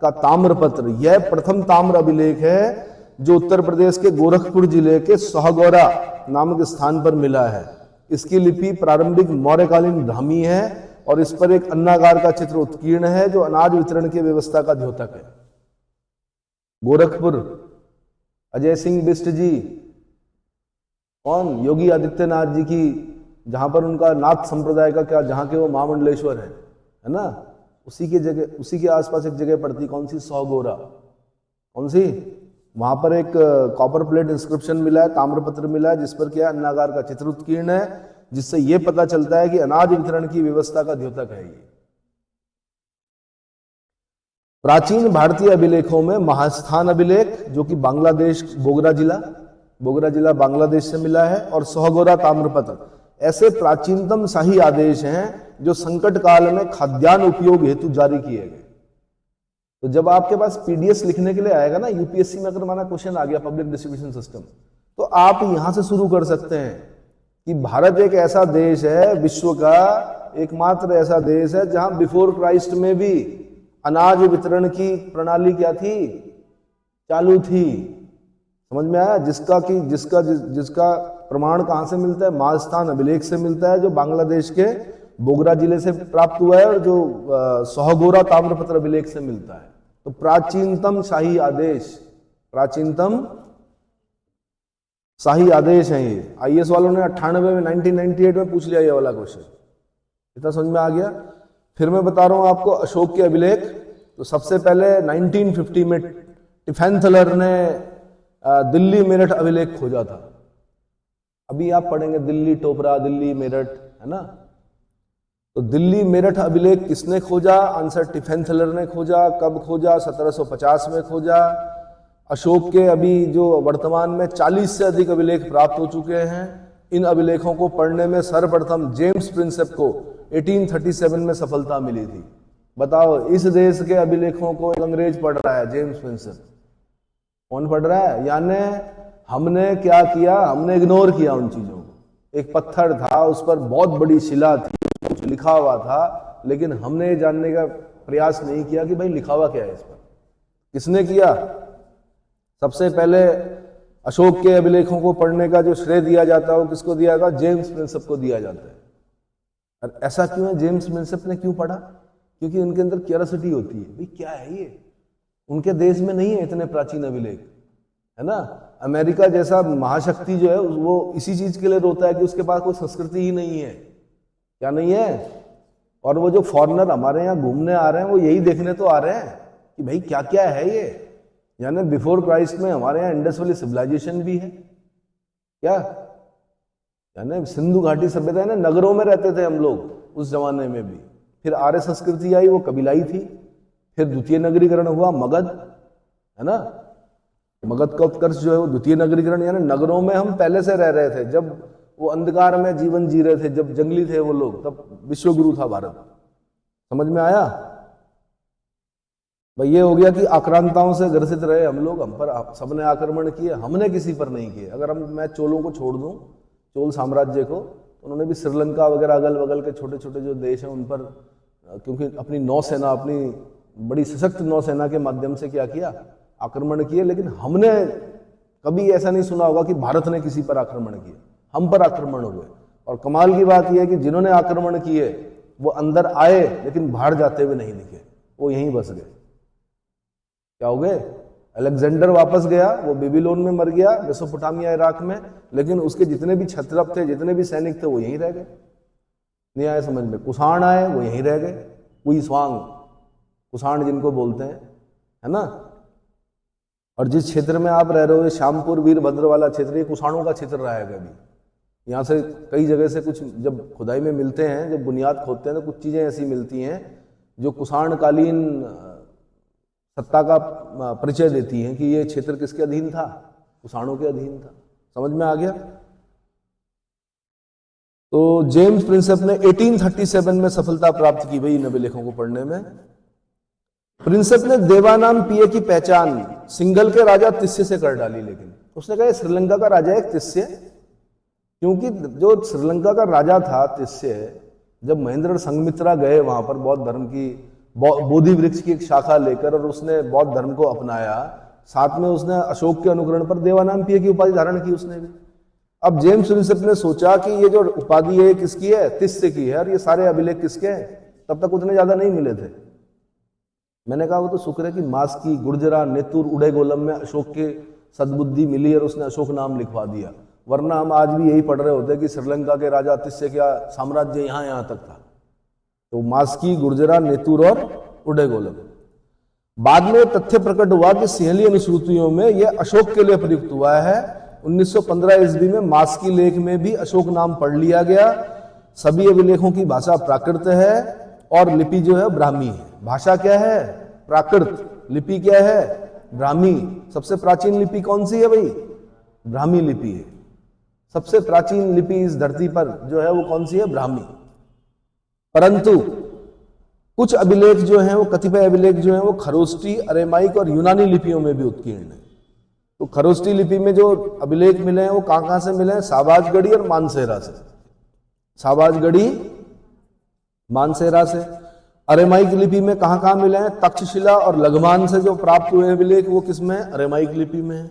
का ताम्रपत्र, यह प्रथम ताम्र अभिलेख है जो उत्तर प्रदेश के गोरखपुर जिले के सोहगौरा नामक स्थान पर मिला है। इसकी लिपि प्रारंभिक मौर्यकालीन ब्राह्मी है और इस पर एक अन्नागार का चित्र उत्कीर्ण है जो अनाज वितरण की व्यवस्था का द्योतक है। गोरखपुर, अजय सिंह बिष्ट जी, कौन, योगी आदित्यनाथ जी की, जहां पर उनका नाथ संप्रदाय का क्या, जहां के वो महामंडलेश्वर है ना, उसी के जगह, उसी के आसपास एक जगह पड़ती, कौन सी, सोहगौरा, कौन सी, वहां पर एक कॉपर प्लेट इंस्क्रिप्शन मिला है, ताम्रपत्र मिला है, जिस पर क्या अन्नागार का चित्र उत्कीर्ण है, जिससे यह पता चलता है कि अनाज वितरण की व्यवस्था का द्योतक है ये। प्राचीन भारतीय अभिलेखों में महास्थान अभिलेख, जो कि बांग्लादेश, बोगरा जिला बांग्लादेश से मिला है, और सोहगौरा ताम्रपत्र ऐसे प्राचीनतम शाही आदेश हैं जो संकट काल में खाद्यान्न उपयोग हेतु जारी किए गए। तो जब आपके पास पीडीएस लिखने के लिए आएगा ना, यूपीएससी में अगर हमारा क्वेश्चन आ गया पब्लिक डिस्ट्रीब्यूशन सिस्टम, तो आप यहां से शुरू कर सकते हैं कि भारत एक ऐसा देश है, विश्व का एकमात्र ऐसा देश है जहां बिफोर क्राइस्ट में भी अनाज वितरण की प्रणाली क्या थी, चालू थी। समझ में आया? जिसका प्रमाण कहां से मिलता है, महास्थान अभिलेख से मिलता है, जो बांग्लादेश के बोगरा जिले से प्राप्त हुआ है, और जो सोहगौरा ताम्रपत्र अभिलेख से मिलता है। तो प्राचीनतम शाही आदेश, प्राचीनतम शाही आदेश है ये। आईएएस वालों ने 98 में 1998 में पूछ लिया ये वाला क्वेश्चन। इतना समझ में आ गया? फिर मैं बता रहा हूं आपको अशोक के अभिलेख। तो सबसे पहले 1950 में टिफेंथलर ने दिल्ली मेरठ अभिलेख खोजा था। अभी आप पढ़ेंगे दिल्ली टोपरा, दिल्ली मेरठ, है ना। तो दिल्ली मेरठ अभिलेख किसने खोजा? आंसर टिफेंथलर ने खोजा। कब खोजा? 1750 में खोजा। अशोक के अभी जो वर्तमान में 40 से अधिक अभिलेख प्राप्त हो चुके हैं। इन अभिलेखों को पढ़ने में सर्वप्रथम जेम्स प्रिंसेप को 1837 में सफलता मिली थी। बताओ, इस देश के अभिलेखों को एक अंग्रेज पढ़ रहा है, जेम्स प्रिंसेप। कौन पढ़ रहा है? यानी हमने क्या किया? हमने इग्नोर किया उन चीजों को। एक पत्थर था, उस पर बहुत बड़ी शिला थी, कुछ लिखा हुआ था, लेकिन हमने ये जानने का प्रयास नहीं किया कि भाई लिखा हुआ क्या है इस पर। किसने किया? सबसे पहले अशोक के अभिलेखों को पढ़ने का जो श्रेय दिया जाता है वो किसको दिया जाता है? जेम्स प्रिंसेप को दिया जाता है। और ऐसा क्यों है? जेम्स प्रिंसेप ने क्यों पढ़ा? क्योंकि उनके अंदर क्यूरियोसिटी होती है, भाई क्या है ये। उनके देश में नहीं है इतने प्राचीन अभिलेख, है ना। अमेरिका जैसा महाशक्ति जो है वो इसी चीज के लिए रोता है कि उसके पास कोई संस्कृति ही नहीं है। क्या नहीं है? और वो जो फॉरेनर हमारे यहाँ घूमने आ रहे हैं वो यही देखने तो आ रहे हैं कि भाई क्या क्या है ये। यानी बिफोर क्राइस्ट में हमारे यहाँ इंडस वैली सिविलाइजेशन भी है क्या? यानी सिंधु घाटी सभ्यता है ना, नगरों में रहते थे हम लोग उस जमाने में भी। फिर आर्य संस्कृति आई, वो कबीलाई थी। फिर द्वितीय नगरीकरण हुआ, मगध, है ना। मगध का उत्कर्ष जो है वो द्वितीय नगरीकरण, यानी नगरों में हम पहले से रह रहे थे। जब वो अंधकार में जीवन जी रहे थे, जब जंगली थे वो लोग, तब विश्वगुरु था भारत। समझ में आया भाई? ये हो गया कि आक्रांताओं से ग्रसित रहे हम लोग, हम पर सबने आक्रमण किए, हमने किसी पर नहीं किए। अगर मैं चोलों को छोड़ दूं, चोल साम्राज्य को, तो उन्होंने भी श्रीलंका वगैरह अगल बगल के छोटे छोटे जो देश हैं उन पर, क्योंकि अपनी नौसेना, अपनी बड़ी सशक्त नौसेना के माध्यम से क्या किया? आक्रमण किए। लेकिन हमने कभी ऐसा नहीं सुना होगा कि भारत ने किसी पर आक्रमण किया, हम पर आक्रमण हुए। और कमाल की बात यह है कि जिन्होंने आक्रमण किए वो अंदर आए लेकिन बाहर जाते हुए नहीं दिखे, वो यहीं बस गए। क्या हो गए? अलेक्जेंडर वापस गया, वो बेबीलोन में मर गया, मेसोपोटामिया इराक में, लेकिन उसके जितने भी क्षत्रप थे, जितने भी सैनिक थे, वो यहीं रह गए। नहीं आए समझ में? कुषाण आए, वो यहीं रह गए। कुई स्वांग, कुषाण जिनको बोलते हैं, है ना। और जिस क्षेत्र में आप रह रहे हो, श्यामपुर वीरभद्र वाला क्षेत्र, ये कुषाणों का क्षेत्र रहा है कभी। यहाँ से कई जगह से कुछ जब खुदाई में मिलते हैं, जब बुनियाद खोदते हैं, तो कुछ चीजें ऐसी मिलती हैं जो कुषाण कालीन सत्ता का परिचय देती हैं कि ये क्षेत्र किसके अधीन था? कुषाणों के अधीन था। समझ में आ गया? तो जेम्स प्रिंसेप ने 1837 में सफलता प्राप्त की भाई इन अभिलेखों को पढ़ने में। प्रिंसेप ने देवानाम पिये की पहचान सिंघल के राजा तिस्य से कर डाली। लेकिन उसने कहा श्रीलंका का राजा है तिस्य, क्योंकि जो श्रीलंका का राजा था तिस्य, जब महेंद्र संघमित्रा गए वहां पर बौद्ध धर्म की बोधि वृक्ष की एक शाखा लेकर और उसने बौद्ध धर्म को अपनाया, साथ में उसने अशोक के अनुकरण पर देवानाम्पिय की उपाधि धारण की उसने भी। अब जेम्स रिसेप ने सोचा कि ये जो उपाधि है किसकी है, तिस्य की है, और ये सारे अभिलेख किसके हैं, तब तक उतने ज्यादा नहीं मिले थे। मैंने कहा वो तो शुक्र है कि मास्की, गुर्जरा, नेतुर, उड़ेगोलम में अशोक के सद्बुद्धि मिली और उसने अशोक नाम लिखवा दिया, वरना हम आज भी यही पढ़ रहे होते कि श्रीलंका के राजा तिस्य का साम्राज्य यहाँ तक था। तो मास्की, गुर्जरा, नेतुर और उड़ेगोलम। बाद में तथ्य प्रकट हुआ कि सिंहली अनुश्रुतियों में यह अशोक के लिए प्रयुक्त हुआ है। 1915 ईस्वी में मास्की लेख में भी अशोक नाम पढ़ लिया गया। सभी अभिलेखों की भाषा प्राकृत है और लिपि जो है ब्राह्मी है। भाषा क्या है? प्राकृत। लिपि क्या है? ब्राह्मी। सबसे प्राचीन लिपि कौन सी है भाई? ब्राह्मी लिपि है। सबसे प्राचीन लिपि इस धरती पर जो है वो कौन सी है? ब्राह्मी। परंतु कुछ अभिलेख जो हैं वो, कतिपय अभिलेख जो हैं वो खरोष्टी, अरेमाइक और यूनानी लिपियों में भी उत्कीर्ण है। तो खरोष्टी लिपि में जो अभिलेख मिले हैं वो कहां से मिले हैं? साबाजगढ़ी और मानसेरा से। साबाजगढ़ी, मानसेरा से। अरेमाइक लिपि में कहां मिले हैं? तक्षशिला और लगमान से जो प्राप्त हुए अभिलेख वो किसमें है? अरेमाइक लिपि में है।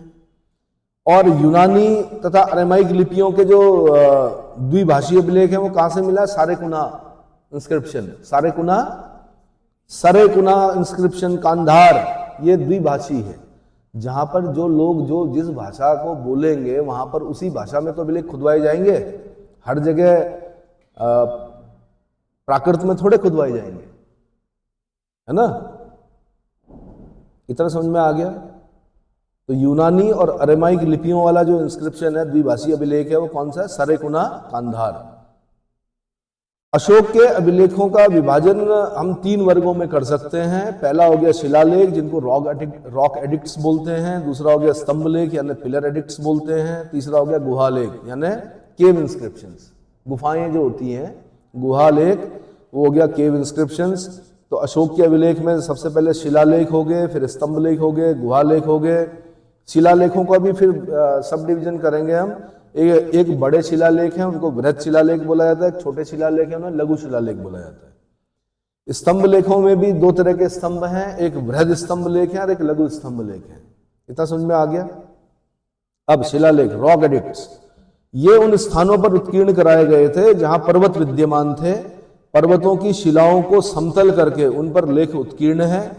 और यूनानी तथा अरेमाइक लिपियों के जो द्विभाषीय अभिलेख हैं वो कहां से मिला? सारेकुना इंस्क्रिप्शन। सरेकुना इंस्क्रिप्शन, कांधार, ये द्विभाषी है। जहां पर जो लोग जो जिस भाषा को बोलेंगे वहां पर उसी भाषा में तो अभिलेख खुदवाए जाएंगे। हर जगह प्राकृत में थोड़े खुदवाए जाएंगे, है ना? इतना समझ में आ गया? तो यूनानी और अरेमाइक लिपियों वाला जो इंस्क्रिप्शन है, द्विभाषी अभिलेख है, वो कौन सा है? सरेकुना, कांधार। अशोक के अभिलेखों का विभाजन हम 3 वर्गों में कर सकते हैं। पहला हो गया शिलालेख, जिनको रॉक एडिक्ट्स बोलते हैं। दूसरा हो गया स्तंभ लेख यानी पिलर एडिक्ट्स बोलते हैं। तीसरा हो गया गुहालेख यानी केव इंस्क्रिप्शंस। गुफाएं जो होती हैं, गुहालेख, वो हो गया केव इंस्क्रिप्शंस। तो अशोक के अभिलेख में सबसे पहले शिलालेख हो गए, फिर स्तंभ लेख हो गए, गुहालेख हो गए। शिलालेखों का भी फिर सब डिविजन करेंगे हम। एक बड़े शिलालेख हैं, उनको बृहद शिलालेख बोला जाता है। एक छोटे शिलालेख है, उन्हें लघु शिलालेख बोला जाता है। स्तंभ लेखों में भी 2 तरह के स्तंभ हैं, एक बृहद स्तंभ लेख है और एक लघु स्तंभ लेख है। इतना समझ में आ गया? अब शिलालेख, रॉक एडिक्ट्स, ये उन स्थानों पर उत्कीर्ण कराए गए थे जहां पर्वत विद्यमान थे। पर्वतों की शिलाओं को समतल करके उन पर लेख उत्कीर्ण है।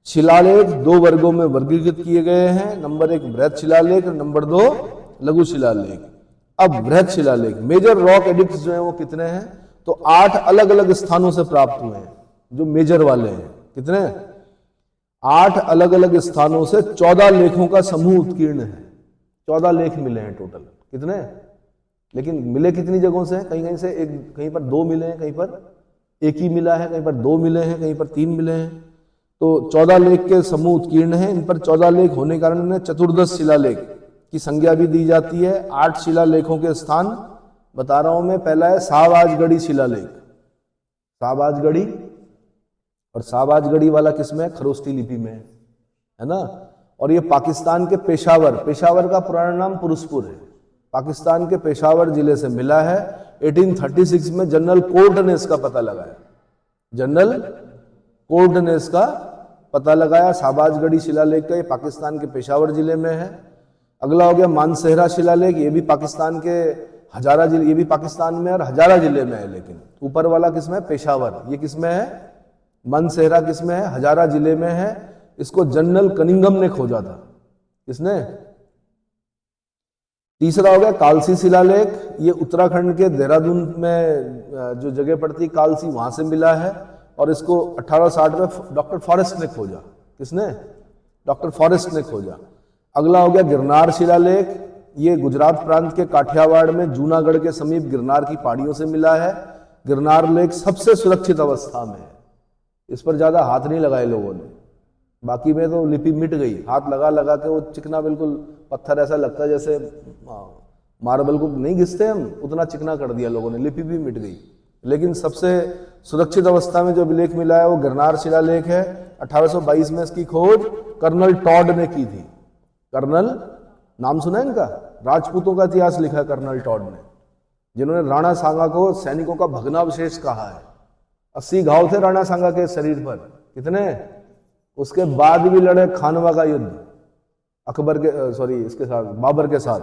शिलालेख 2 वर्गों में वर्गीकृत किए गए हैं। नंबर 1 बृहद शिलालेख और नंबर 2 लघु शिलालेख। अब बृहद शिलालेख, मेजर रॉक एडिक्ट्स जो हैं वो कितने हैं? तो 8 अलग अलग स्थानों से प्राप्त हुए हैं, जो मेजर वाले हैं। कितने? 8 अलग अलग स्थानों से 14 लेखों का समूह उत्कीर्ण है। 14 लेख मिले हैं टोटल। कितने? लेकिन मिले कितनी जगहों से? कहीं से एक, कहीं पर 2 मिले हैं, कहीं पर 1 ही मिला है, कहीं पर 2 मिले हैं, कहीं पर 3 मिले हैं। तो 14 लेख के समूह उत्कीर्ण है। इन पर 14 लेख होने के कारण इन्हें चतुर्दश शिलालेख की संज्ञा भी दी जाती है। 8 शिलालेखों के स्थान बता रहा हूं मैं। पहला है साबाजगढ़ी शिलालेख, साबाजगढ़ी, और साबाजगढ़ी वाला किसमें? खरोष्टी लिपि में है ना। और ये पाकिस्तान के पेशावर का पुराना नाम पुरुषपुर है। पाकिस्तान के पेशावर जिले से मिला है। 1836 में जनरल कोर्ट ने इसका पता लगाया। जनरल कोर्ट ने इसका पता लगाया। साबाजगढ़ी शिलालेख का ये पाकिस्तान के पेशावर जिले में है। अगला हो गया मानसेहरा शिलालेख, ये भी पाकिस्तान के हजारा जिले, ये भी पाकिस्तान में और हजारा जिले में है। लेकिन ऊपर वाला किसमें? पेशावर। ये किसमें है? मानसेहरा किसमें है? हजारा जिले में है। इसको जनरल कनिंघम ने खोजा था। किसने? तीसरा हो गया कालसी शिलालेख, ये उत्तराखंड के देहरादून में जो जगह पड़ती कालसी, वहां से मिला है। और इसको 1860 में डॉक्टर फॉरेस्ट ने खोजा। किसने? डॉक्टर फॉरेस्ट ने खोजा। अगला हो गया गिरनार शिलालेख, ये गुजरात प्रांत के काठियावाड़ में जूनागढ़ के समीप गिरनार की पहाड़ियों से मिला है। गिरनार लेख सबसे सुरक्षित अवस्था में है। इस पर ज्यादा हाथ नहीं लगाए लोगों ने। बाकी में तो लिपि मिट गई, हाथ लगा के वो चिकना, बिल्कुल पत्थर ऐसा लगता है जैसे मार्बल को नहीं घिसते हम, उतना चिकना कर दिया लोगों ने, लिपि भी मिट गई। लेकिन सबसे सुरक्षित अवस्था में जो अभिलेख मिला है वो गिरनार शिलालेख है। 1822 में इसकी खोज कर्नल टॉड ने की थी। कर्नल, नाम सुना है इनका? राजपूतों का इतिहास लिखा है कर्नल टॉड ने। जिन्होंने राणा सांगा को सैनिकों का भग्नावशेष कहा है। 80 घाव थे राणा सांगा के शरीर पर, कितने? उसके बाद भी लड़े खानवा का युद्ध अकबर के इसके साथ, बाबर के साथ।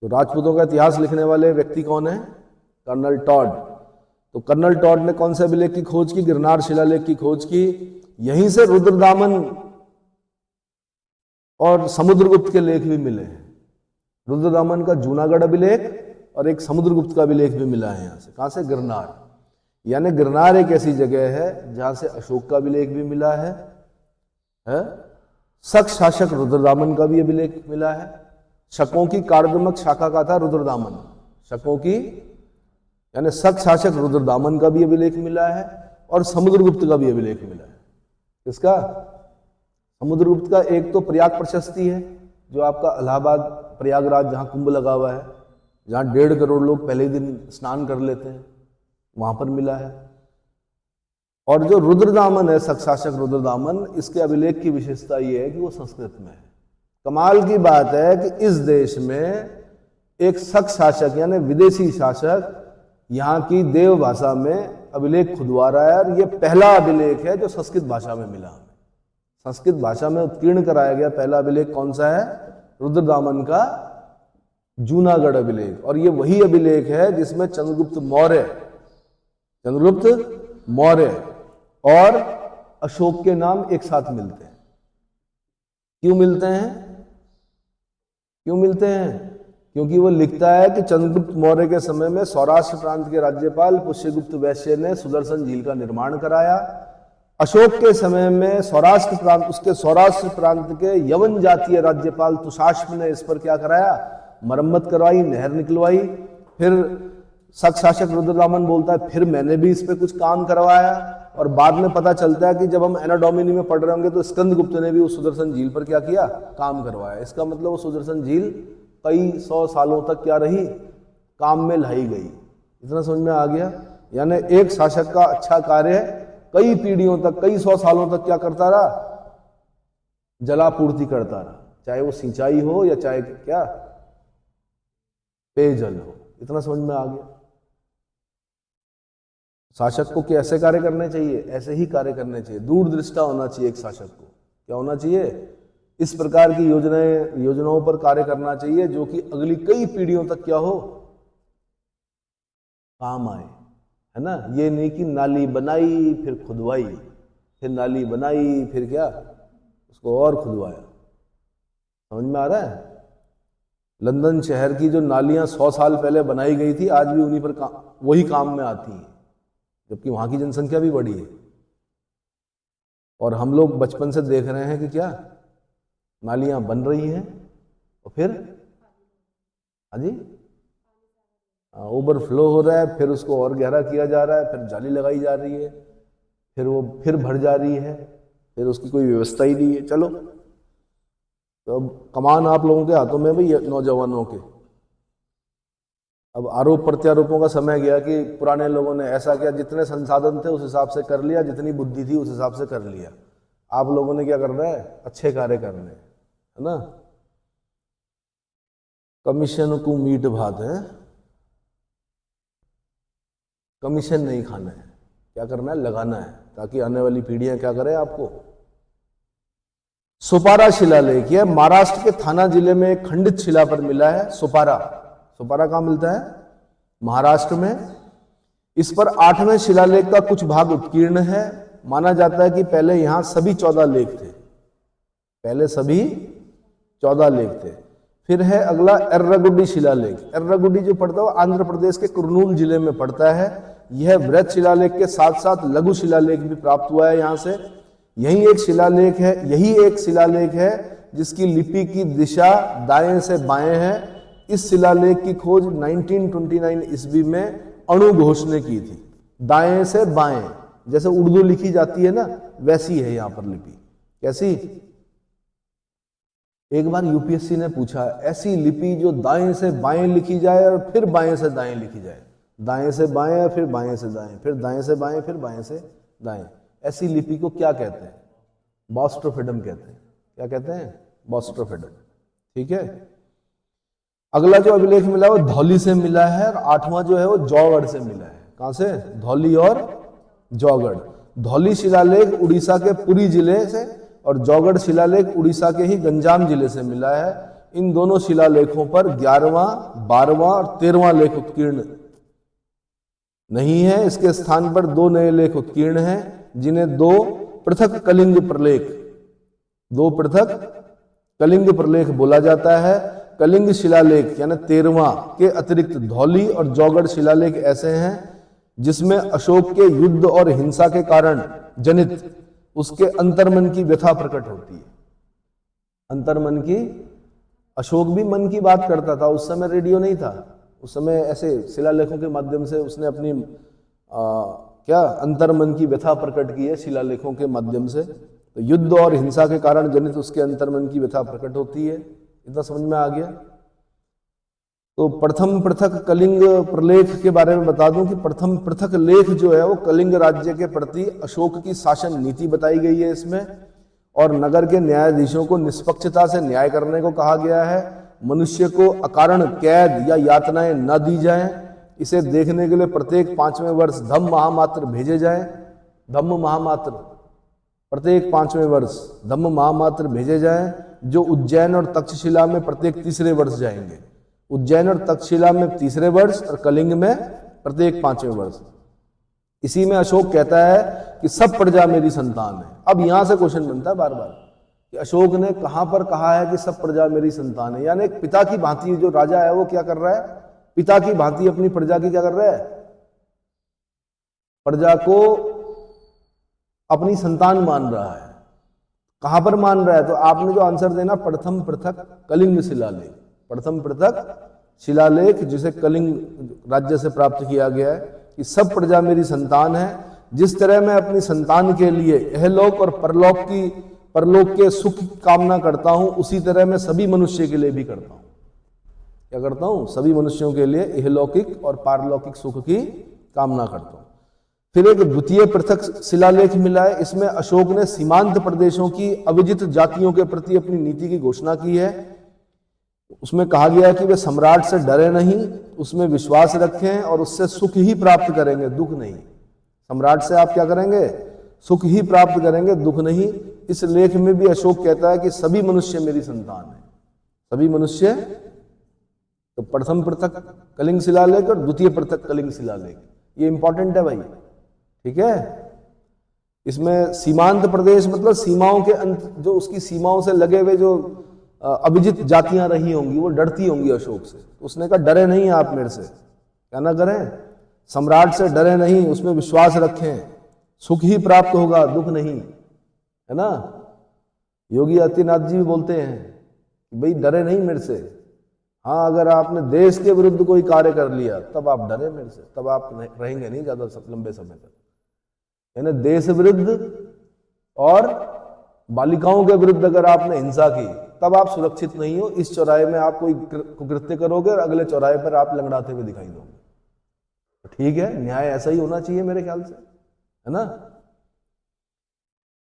तो राजपूतों का इतिहास लिखने वाले व्यक्ति कौन है? Colonel Tod. तो कर्नल टॉड ने कौन से अभिलेख की खोज की? गिरनार शिलालेख की खोज की। यहीं से रुद्रदामन और समुद्रगुप्त के लेख भी मिले हैं। रुद्रदामन का जूनागढ़ अभिलेख और एक समुद्रगुप्त का अभिलेख भी मिला है। यहां से, कहां से? गिरनार। यानी गिरनार एक ऐसी जगह है जहां से अशोक का अभिलेख भी मिला है? शक शासक रुद्रदामन का भी अभिलेख मिला है। शकों की कार्दमक शाखा का था रुद्रदामन। शकों की यानी शक शासक रुद्रदामन का भी अभिलेख मिला है और समुद्रगुप्त का भी अभिलेख मिला है। किसका? समुद्रगुप्त का। एक तो प्रयाग प्रशस्ति है, जो आपका इलाहाबाद प्रयागराज जहां कुंभ लगा हुआ है, जहां 1.5 करोड़ लोग पहले दिन स्नान कर लेते हैं, वहां पर मिला है। और जो रुद्रदामन है, शक शासक रुद्रदामन, इसके अभिलेख की विशेषता यह है कि वो संस्कृत में है। कमाल की बात है कि इस देश में एक शक शासक यानी विदेशी शासक यहाँ की देव भाषा में अभिलेख खुदवा रहा है, और ये पहला अभिलेख है जो संस्कृत भाषा में मिला। संस्कृत भाषा में उत्कीर्ण कराया गया पहला अभिलेख कौन सा है? रुद्रदामन का जूनागढ़ अभिलेख। और ये वही अभिलेख है जिसमें चंद्रगुप्त मौर्य और अशोक के नाम एक साथ मिलते हैं। क्यों मिलते हैं? क्योंकि वो लिखता है कि चंद्रगुप्त मौर्य के समय में सौराष्ट्र प्रांत के राज्यपाल पुष्यगुप्त वैश्य ने सुदर्शन झील का निर्माण कराया। अशोक के समय में उसके सौराष्ट्र प्रांत के यवन जातीय राज्यपाल तुषाश्म ने इस पर क्या कराया? मरम्मत करवाई, नहर निकलवाई। फिर शक शासक रुद्रदामन बोलता है फिर मैंने भी इस पे कुछ काम करवाया। और बाद में पता चलता है कि जब हम एनाडोमिनी में पढ़ रहे होंगे तो स्कंदगुप्त ने भी उस सुदर्शन झील पर क्या किया? काम करवाया। इसका मतलब वो सुदर्शन झील कई 100 सालों तक क्या रही? काम में लाई गई। इतना समझ में आ गया? यानी एक शासक का अच्छा कार्य कई पीढ़ियों तक, कई 100 सालों तक क्या करता रहा? जलापूर्ति करता रहा, चाहे वो सिंचाई हो या चाहे क्या पेयजल हो। इतना समझ में आ गया? शासक को कैसे कार्य करने चाहिए? ऐसे ही कार्य करने चाहिए। दूरदृष्टा होना चाहिए एक शासक को। क्या होना चाहिए? इस प्रकार की योजनाओं पर कार्य करना चाहिए जो कि अगली कई पीढ़ियों तक क्या हो? काम आए, है ना? ये नहीं कि नाली बनाई फिर खुदवाई, फिर नाली बनाई फिर क्या उसको और खुदवाया। समझ में आ रहा है? लंदन शहर की जो नालियां 100 साल पहले बनाई गई थी, आज भी उन्हीं पर वही काम में आती हैं, जबकि वहां की जनसंख्या भी बढ़ी है। और हम लोग बचपन से देख रहे हैं कि क्या नालियां बन रही हैं और फिर हाजी ओवरफ्लो हो रहा है, फिर उसको और गहरा किया जा रहा है, फिर जाली लगाई जा रही है, फिर वो फिर भर जा रही है, फिर उसकी कोई व्यवस्था ही नहीं है। चलो, तो अब कमान आप लोगों के हाथों में भाई, नौजवानों के। अब आरोप प्रत्यारोपों का समय गया कि पुराने लोगों ने ऐसा किया, जितने संसाधन थे उस हिसाब से कर लिया, जितनी बुद्धि थी उस हिसाब से कर लिया। आप लोगों ने क्या करना है? अच्छे कार्य करने, है ना? कमीशन को मीट भात है, कमीशन नहीं खाना है। क्या करना है? लगाना है, ताकि आने वाली पीढ़ियां क्या करें आपको। सुपारा शिलालेख, यह महाराष्ट्र के थाना जिले में एक खंडित शिला पर मिला है। सुपारा कहां मिलता है? महाराष्ट्र में। इस पर 8वें शिलालेख का कुछ भाग उत्कीर्ण है। माना जाता है कि पहले यहां सभी 14 लेख थे। पहले सभी 14 लेख थे। फिर है अगला एर्रागुड्डी शिलालेख। एर्रागुड्डी जो पड़ता है आंध्र प्रदेश के कुर्नूल जिले में पड़ता है। यह वृहत शिलालेख के साथ साथ लघु शिलालेख भी प्राप्त हुआ है यहां से। यही एक शिलालेख है जिसकी लिपि की दिशा दाएं से बाएं है। इस शिलालेख की खोज 1929 ईस्वी में अणु घोष ने की थी। दाएं से बाएं, जैसे उर्दू लिखी जाती है ना, वैसी है यहां पर लिपि। कैसी? एक बार यूपीएससी ने पूछा, ऐसी लिपि जो दाएं से बाएं लिखी जाए और फिर बाएं से दाएं लिखी जाए, दाएं से बाएं फिर बाएं से दाएं, फिर दाएं से बाएं फिर बाएं से दाएं, ऐसी लिपि को क्या कहते हैं? बॉस्ट्रोफिडम कहते हैं। क्या कहते हैं? बॉस्ट्रोफिडम। ठीक है। अगला जो अभिलेख मिला है वो धौली से मिला है, और 8वां जो है वो जौगढ़ से मिला है। कहां से? धौली और जौगढ़। धौली शिलालेख उड़ीसा के पुरी जिले से और जौगढ़ शिलालेख उड़ीसा के ही गंजाम जिले से मिला है। इन दोनों शिलालेखों पर 11वां, 12वां और 13वां लेख उत्कीर्ण नहीं है। इसके स्थान पर 2 नए लेख उत्कीर्ण हैं, जिन्हें 2 पृथक कलिंग प्रलेख बोला जाता है। कलिंग शिलालेख यानी 13वां के अतिरिक्त धौली और जौगढ़ शिलालेख ऐसे हैं जिसमें अशोक के युद्ध और हिंसा के कारण जनित उसके अंतर्मन की व्यथा प्रकट होती है। अंतर्मन की, अशोक भी मन की बात करता था, उस समय रेडियो नहीं था, उस समय ऐसे शिलालेखों के माध्यम से उसने अपनी अंतर्मन की व्यथा प्रकट की है शिलालेखों के माध्यम से। तो युद्ध और हिंसा के कारण जनित उसके अंतर्मन की व्यथा प्रकट होती है। इतना समझ में आ गया? तो प्रथम पृथक कलिंग प्रलेख के बारे में बता दूं कि प्रथम पृथक लेख जो है वो कलिंग राज्य के प्रति अशोक की शासन नीति बताई गई है इसमें, और नगर के न्यायाधीशों को निष्पक्षता से न्याय करने को कहा गया है। मनुष्य को अकारण कैद या यातनाएं न दी जाएं। इसे देखने के लिए प्रत्येक 5वें वर्ष धम्म महामात्र भेजे जाएं। धम्म महामात्र प्रत्येक 5वें वर्ष धम्म महामात्र भेजे जाएं, जो उज्जैन और तक्षशिला में प्रत्येक 3रे वर्ष जाएंगे। उज्जैन और तक्षशिला में 3रे वर्ष और कलिंग में प्रत्येक 5वें वर्ष। इसी में अशोक कहता है कि सब प्रजा मेरी संतान है। अब यहां से क्वेश्चन बनता है बार बार कि अशोक ने कहां पर कहा है कि सब प्रजा मेरी संतान है? यानी एक पिता की भांति जो राजा है वो क्या कर रहा है? पिता की भांति अपनी प्रजा की क्या कर रहा है? प्रजा को अपनी संतान मान रहा है। कहां पर मान रहा है? तो आपने जो आंसर देना प्रथम पृथक कलिंग शिलालेख, प्रथम पृथक शिलालेख जिसे कलिंग राज्य से प्राप्त किया गया है कि सब प्रजा मेरी संतान है। जिस तरह मैं अपनी संतान के लिए इहलोक और परलोक के सुख की कामना करता हूं, उसी तरह मैं सभी मनुष्य के लिए भी करता हूं। क्या करता हूं? सभी मनुष्यों के लिए इहलौकिक और पारलौकिक सुख की कामना करता हूं। फिर एक द्वितीय पृथक शिलालेख मिला है। इसमें अशोक ने सीमांत प्रदेशों की अविजित जातियों के प्रति अपनी नीति की घोषणा की है। उसमें कहा गया है कि वे सम्राट से डरे नहीं, उसमें विश्वास रखें और उससे सुख ही प्राप्त करेंगे, दुख नहीं। सम्राट से आप क्या करेंगे? सुख ही प्राप्त करेंगे, दुख नहीं। इस लेख में भी अशोक कहता है कि सभी मनुष्य मेरी संतान है, सभी मनुष्य। तो प्रथम पृथक कलिंग शिलालेख और द्वितीय पृथक कलिंग शिलालेख, ये इंपॉर्टेंट है भाई, ठीक है। इसमें सीमांत प्रदेश मतलब सीमाओं के अंत, जो उसकी सीमाओं से लगे हुए जो अभिजित जातियां रही होंगी वो डरती होंगी अशोक से। उसने कहा डरे नहीं आप मेरे से, क्या ना करें? सम्राट से डरे नहीं, उसमें विश्वास रखें, सुख ही प्राप्त होगा, दुख नहीं, है ना। योगी आदित्यनाथ जी भी बोलते हैं कि भाई डरे नहीं मेरे से। हाँ, अगर आपने देश के विरुद्ध कोई कार्य कर लिया तब आप डरे मेरे से, तब आप रहेंगे नहीं ज्यादा लंबे समय तक। यानी देश विरुद्ध और बालिकाओं के विरुद्ध अगर आपने हिंसा की तब आप सुरक्षित नहीं हो। इस चौराहे में आप कोई कुकृत्य करोगे और अगले चौराहे पर आप लंगड़ाते हुए दिखाई दोगे। ठीक है, न्याय ऐसा ही होना चाहिए मेरे ख्याल से, है ना।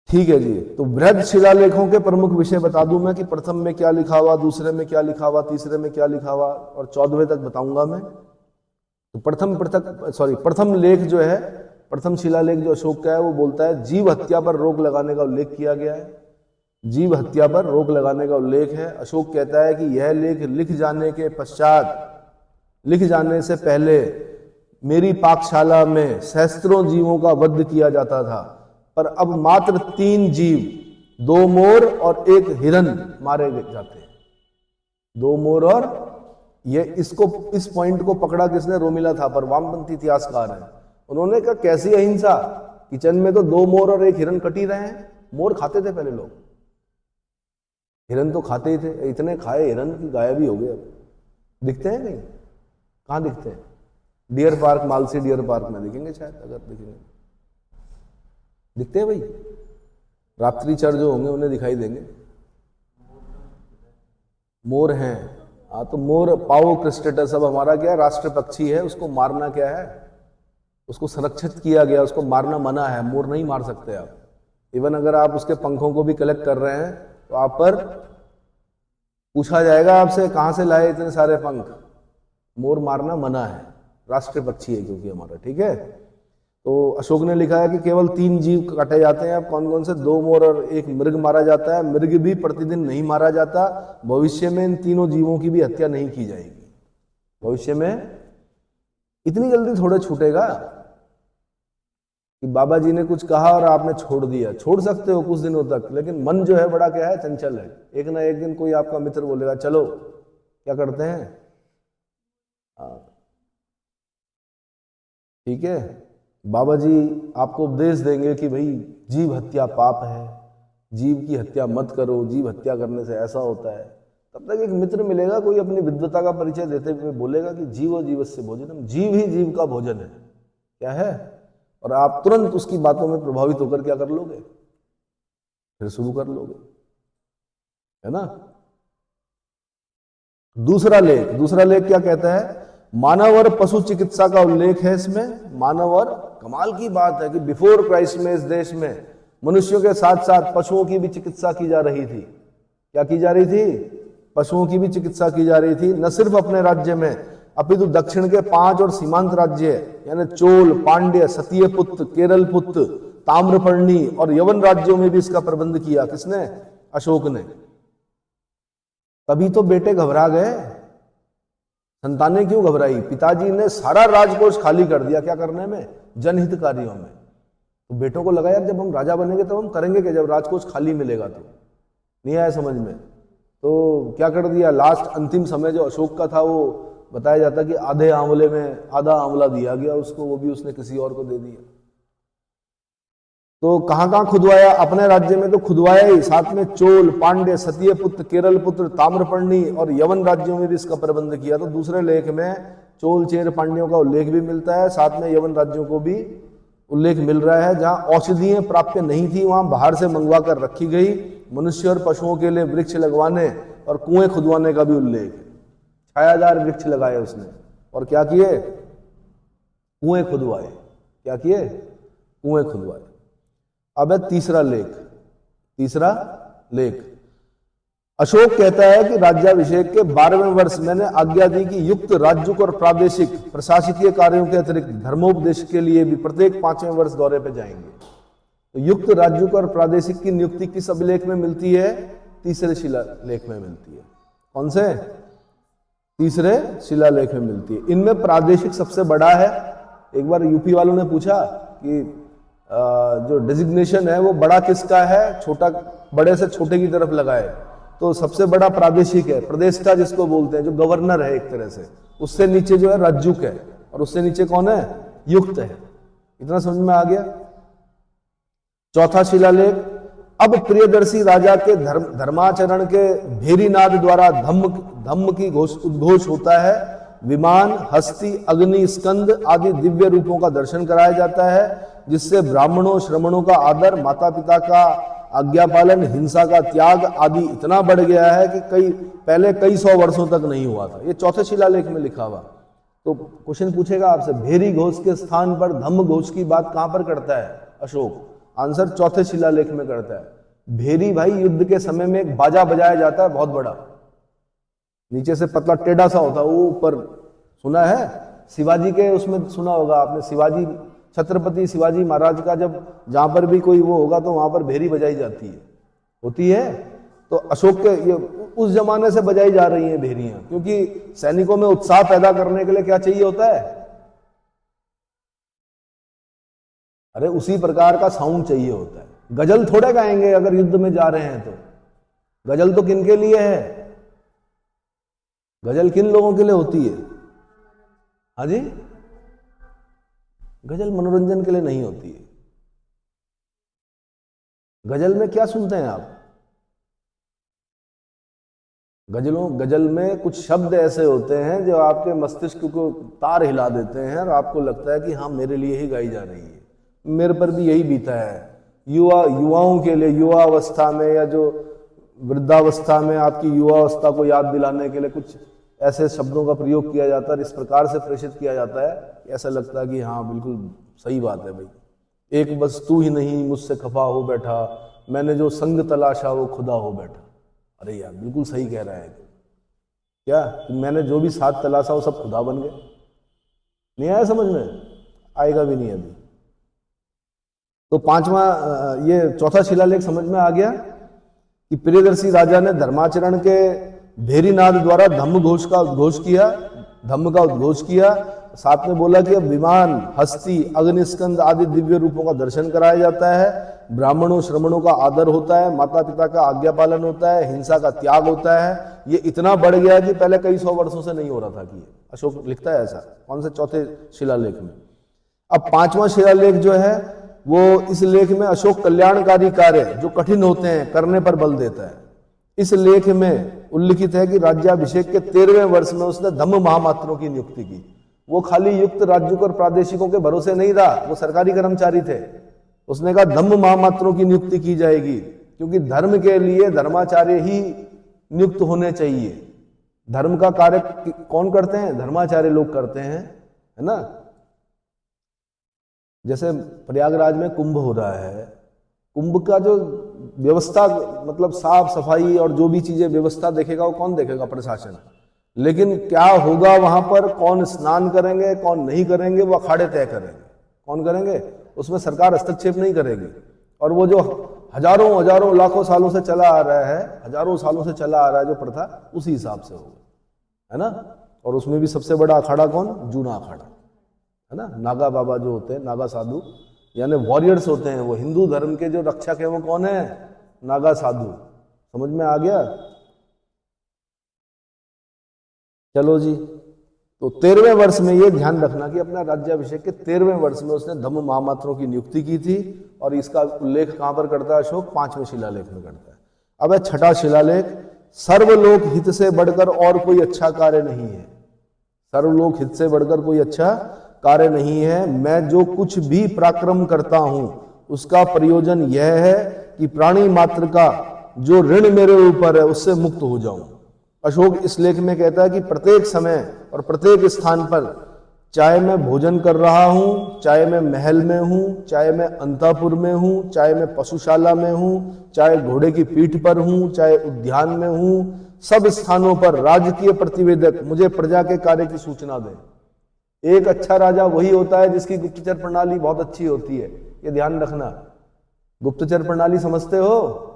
ठीक है जी। तो बृहद शिलालेखों के प्रमुख विषय बता दूं मैं कि प्रथम में क्या लिखा हुआ, दूसरे में क्या लिखा हुआ, तीसरे में क्या लिखा हुआ, और 14वें तक बताऊंगा मैं। तो प्रथम लेख जो है, प्रथम शिलालेख जो अशोक का है, वो बोलता है जीव हत्या पर रोक लगाने का उल्लेख किया गया है। जीव हत्या पर रोक लगाने का उल्लेख है। अशोक कहता है कि यह लेख लिख जाने के पश्चात, लिख जाने से पहले मेरी पाकशाला में सहस्त्रों जीवों का वध किया जाता था, पर अब मात्र 3 जीव, 2 मोर और 1 हिरन मारे जाते हैं। 2 मोर और ये, इस पॉइंट को पकड़ा किसने? रोमिला थापर, वामपंथी इतिहासकार है। उन्होंने कहा कैसी अहिंसा, किचन में तो 2 मोर और 1 हिरन कट ही रहे हैं। मोर खाते थे पहले लोग, हिरन तो खाते ही थे। इतने खाए हिरन की गायब ही हो गए। अब दिखते हैं कहीं? कहाँ दिखते हैं? Deer park, Malsi deer park में दिखेंगे शायद, अगर दिखेंगे। दिखते हैं भाई, रात्रि चर जो होंगे उन्हें दिखाई देंगे। मोर हैं, हाँ। तो मोर पाओ क्रिस्टेटस अब हमारा क्या राष्ट्र पक्षी है, उसको मारना क्या है? उसको संरक्षित किया गया, उसको मारना मना है। मोर नहीं मार सकते आप। इवन अगर आप उसके पंखों को भी कलेक्ट कर रहे हैं तो आप पर पूछा जाएगा आपसे कहां से लाए इतने सारे पंख, मोर मारना मना है, राष्ट्रीय पक्षी है क्योंकि हमारा, ठीक है। तो अशोक ने लिखा है कि केवल 3 जीव काटे जाते हैं। अब कौन कौन से? 2 मोर और 1 मृग मारा जाता है। मृग भी प्रतिदिन नहीं मारा जाता। भविष्य में इन तीनों जीवों की भी हत्या नहीं की जाएगी। भविष्य में इतनी जल्दी थोड़े छूटेगा कि बाबा जी ने कुछ कहा और आपने छोड़ दिया। छोड़ सकते हो कुछ दिनों तक, लेकिन मन जो है बड़ा क्या है, चंचल है। एक ना एक दिन कोई आपका मित्र बोलेगा चलो, क्या करते हैं, ठीक है, बाबा जी आपको उपदेश देंगे कि भाई जीव हत्या पाप है, जीव की हत्या मत करो, जीव हत्या करने से ऐसा होता है। तब तक एक मित्र मिलेगा, कोई अपनी विद्वता का परिचय देते हुए बोलेगा कि जीव जीवस्य भोजनम, जीव ही जीव का भोजन है, क्या है, और आप तुरंत उसकी बातों में प्रभावित होकर क्या कर लोगे, फिर शुरू कर लोगे, है ना। दूसरा लेख क्या कहता है? मानव और पशु चिकित्सा का उल्लेख है इसमें। मानव और, कमाल की बात है कि बिफोर क्राइस्ट में इस देश में मनुष्यों के साथ साथ पशुओं की भी चिकित्सा की जा रही थी। क्या की जा रही थी? पशुओं की भी चिकित्सा की जा रही थी। न सिर्फ अपने राज्य में, अपितु दक्षिण के 5 और सीमांत राज्य यानी चोल, पांड्य, सतीयपुत्र, केरलपुत्र, ताम्रपर्णी और यवन राज्यों में भी इसका प्रबंध किया। किसने? अशोक ने। तभी तो बेटे घबरा गए, संतानें क्यों घबराई? पिताजी ने सारा राजकोष खाली कर दिया, क्या करने में? जनहित कार्यों में। तो बेटों को लगा यार जब हम राजा बनेंगे तब हम करेंगे क्या, जब राजकोष खाली मिलेगा तो। नहीं आया समझ में? तो क्या कर दिया, लास्ट अंतिम समय जो अशोक का था वो बताया जाता कि आधे आंवले में आधा आंवला दिया गया उसको, वो भी उसने किसी और को दे दिया। तो कहां खुदवाया? अपने राज्य में तो खुदवाया ही, साथ में चोल, पांड्य, सतीयपुत्र, केरलपुत्र, ताम्रपर्णी और यवन राज्यों में भी इसका प्रबंध किया। तो दूसरे लेख में चोल, चेर, पांड्यों का उल्लेख भी मिलता है, साथ में यवन राज्यों को भी उल्लेख मिल रहा है। जहां औषधियां प्राप्य नहीं थी वहां बाहर से मंगवा कर रखी गई। मनुष्य और पशुओं के लिए वृक्ष लगवाने और कुएं खुदवाने का भी उल्लेख है। छायादार वृक्ष लगाए उसने और क्या किए? कुएं खुदवाए। क्या किए? कुएं खुदवाए। अब है तीसरा लेख। अशोक कहता है कि राज्याभिषेक के 12वें वर्ष मैंने आज्ञा दी कि युक्त राज्य और प्रादेशिक प्रशासकीय कार्यों के अतिरिक्त धर्मोपदेश के लिए भी प्रत्येक 5वें वर्ष दौरे पर जाएंगे। तो युक्त राज्य और प्रादेशिक की नियुक्ति किस अभिलेख में मिलती है? तीसरे शिलालेख में मिलती है। कौन से? तीसरे शिलालेख में मिलती है। इनमें प्रादेशिक सबसे बड़ा है। एक बार यूपी वालों ने पूछा कि जो डेजिग्नेशन है वो बड़ा किसका है, छोटा बड़े से छोटे की तरफ लगाए। तो सबसे बड़ा प्रादेशिक है, प्रदेष्टा जिसको बोलते हैं, जो गवर्नर है एक तरह से। उससे नीचे जो है राज्युक है और उससे नीचे कौन है? युक्त है। इतना समझ में आ गया। चौथा शिलालेख, अब प्रियदर्शी राजा के धर्माचरण के भेरीनाद द्वारा धम्म की उद्घोष होता है। विमान, हस्ती, अग्नि, स्कंद आदि दिव्य रूपों का दर्शन कराया जाता है, जिससे ब्राह्मणों श्रमणों का आदर, माता पिता का आज्ञा पालन, हिंसा का त्याग आदि इतना बढ़ गया है कि पहले कई 100 वर्षों तक नहीं हुआ था। ये चौथे शिलालेख में लिखा हुआ। तो क्वेश्चन पूछेगा आपसे, भेरी घोष के स्थान पर धम्म घोष की बात कहां पर करता है अशोक? आंसर चौथे शिलालेख में करता है। भेरी भाई युद्ध के समय में एक बाजा बजाया जाता है बहुत बड़ा, नीचे से पतला टेढ़ा सा होता है, वो ऊपर, सुना है? शिवाजी के उसमें सुना होगा आपने, शिवाजी, छत्रपति शिवाजी महाराज का जब जहां पर भी कोई वो होगा तो वहां पर भेरी बजाई जाती है, होती है। तो अशोक के ये उस जमाने से बजाई जा रही हैं भेरियां, क्योंकि सैनिकों में उत्साह पैदा करने के लिए क्या चाहिए होता है? अरे उसी प्रकार का साउंड चाहिए होता है। गजल थोड़े गाएंगे अगर युद्ध में जा रहे हैं तो। गजल तो किन के लिए है? गजल किन लोगों के लिए होती है? हाँ जी, गजल मनोरंजन के लिए नहीं होती है। गजल में क्या सुनते हैं आप? गजल में कुछ शब्द ऐसे होते हैं जो आपके मस्तिष्क को तार हिला देते हैं और आपको लगता है कि हाँ मेरे लिए ही गाई जा रही है। मेरे पर भी यही बीता है। युवाओं के लिए युवा अवस्था में या जो वृद्धावस्था में आपकी युवावस्था को याद दिलाने के लिए कुछ ऐसे शब्दों का प्रयोग किया जाता है, इस प्रकार से प्रेषित किया जाता है, ऐसा लगता है कि हाँ बिल्कुल सही बात है भाई। एक बस तू ही नहीं मुझसे खफा हो बैठा, मैंने जो संग तलाशा वो खुदा हो बैठा। अरे यार बिल्कुल सही कह रहा है क्या कि मैंने जो भी 7 तलाशा वो सब खुदा बन गए? नहीं आया समझ में? आएगा भी नहीं अभी। तो पांचवा ये चौथा शिलालेख समझ में आ गया कि प्रियदर्शी राजा ने धर्माचरण के भेरीनाद द्वारा धम्म का उद्घोष किया। साथ में बोला कि अब विमान, हस्ती, अग्निस्कंद आदि दिव्य रूपों का दर्शन कराया जाता है, ब्राह्मणों श्रमणों का आदर होता है, माता पिता का आज्ञा पालन होता है, हिंसा का त्याग होता है। ये इतना बढ़ गया कि पहले कई 100 वर्षों से नहीं हो रहा था। कि अशोक लिखता है ऐसा कौन से चौथे शिलालेख में। अब पांचवा शिलालेख जो है वो इस लेख में अशोक कल्याणकारी कार्य जो कठिन होते हैं करने पर बल देता है। इस लेख में उल्लिखित है कि राज्याभिषेक के 13वें वर्ष में उसने धम्म महामात्रों की नियुक्ति की। वो खाली युक्त राज्यों और प्रादेशिकों के भरोसे नहीं था, वो सरकारी कर्मचारी थे। उसने कहा धम्म महामात्रों की नियुक्ति की जाएगी, क्योंकि धर्म के लिए धर्माचार्य ही नियुक्त होने चाहिए। धर्म का कार्य कौन करते हैं? धर्माचार्य लोग करते हैं, है ना। जैसे प्रयागराज में कुंभ हो रहा है, कुंभ का जो व्यवस्था मतलब साफ सफाई और जो भी चीजें व्यवस्था देखेगा वो कौन देखेगा? प्रशासन। लेकिन क्या होगा वहां पर, कौन स्नान करेंगे कौन नहीं करेंगे, वो अखाड़े तय करेंगे। कौन करेंगे? उसमें सरकार हस्तक्षेप नहीं करेगी। और वो जो हजारों लाखों सालों से चला आ रहा है, हजारों सालों से चला आ रहा है जो प्रथा, उसी हिसाब से होगा, है ना। और उसमें भी सबसे बड़ा अखाड़ा कौन? जूना अखाड़ा, है ना। नागा बाबा जो होते हैं, नागा साधु यानी वॉरियर्स होते हैं, वो हिंदू धर्म के जो रक्षक है वो कौन है? नागा साधु। समझ में आ गया? चलो जी। तो 13वें वर्ष में ये ध्यान रखना कि अपना राज्याभिषेक के 13वें वर्ष में उसने धम्म महामात्रों की नियुक्ति की थी। और इसका उल्लेख कहां पर करता है अशोक? 5वें शिलालेख में करता है। अब है छठा शिलालेख, सर्वलोक हित से बढ़कर और कोई अच्छा कार्य नहीं है। सर्वलोक हित से बढ़कर कोई अच्छा कार्य नहीं है। मैं जो कुछ भी पराक्रम करता हूं उसका प्रयोजन यह है कि प्राणी मात्र का जो ऋण मेरे ऊपर है उससे मुक्त हो जाऊं। अशोक इस लेख में कहता है कि प्रत्येक समय और प्रत्येक स्थान पर, चाहे मैं भोजन कर रहा हूं, चाहे मैं महल में हूं, चाहे मैं अंतःपुर में हूं, चाहे मैं पशुशाला में हूं, चाहे घोड़े की पीठ पर हूं, चाहे उद्यान में हूं, सब स्थानों पर राजकीय प्रतिवेदक मुझे प्रजा के कार्य की सूचना दें। एक अच्छा राजा वही होता है जिसकी गुप्तचर प्रणाली बहुत अच्छी होती है। ये ध्यान रखना। गुप्तचर प्रणाली समझते हो?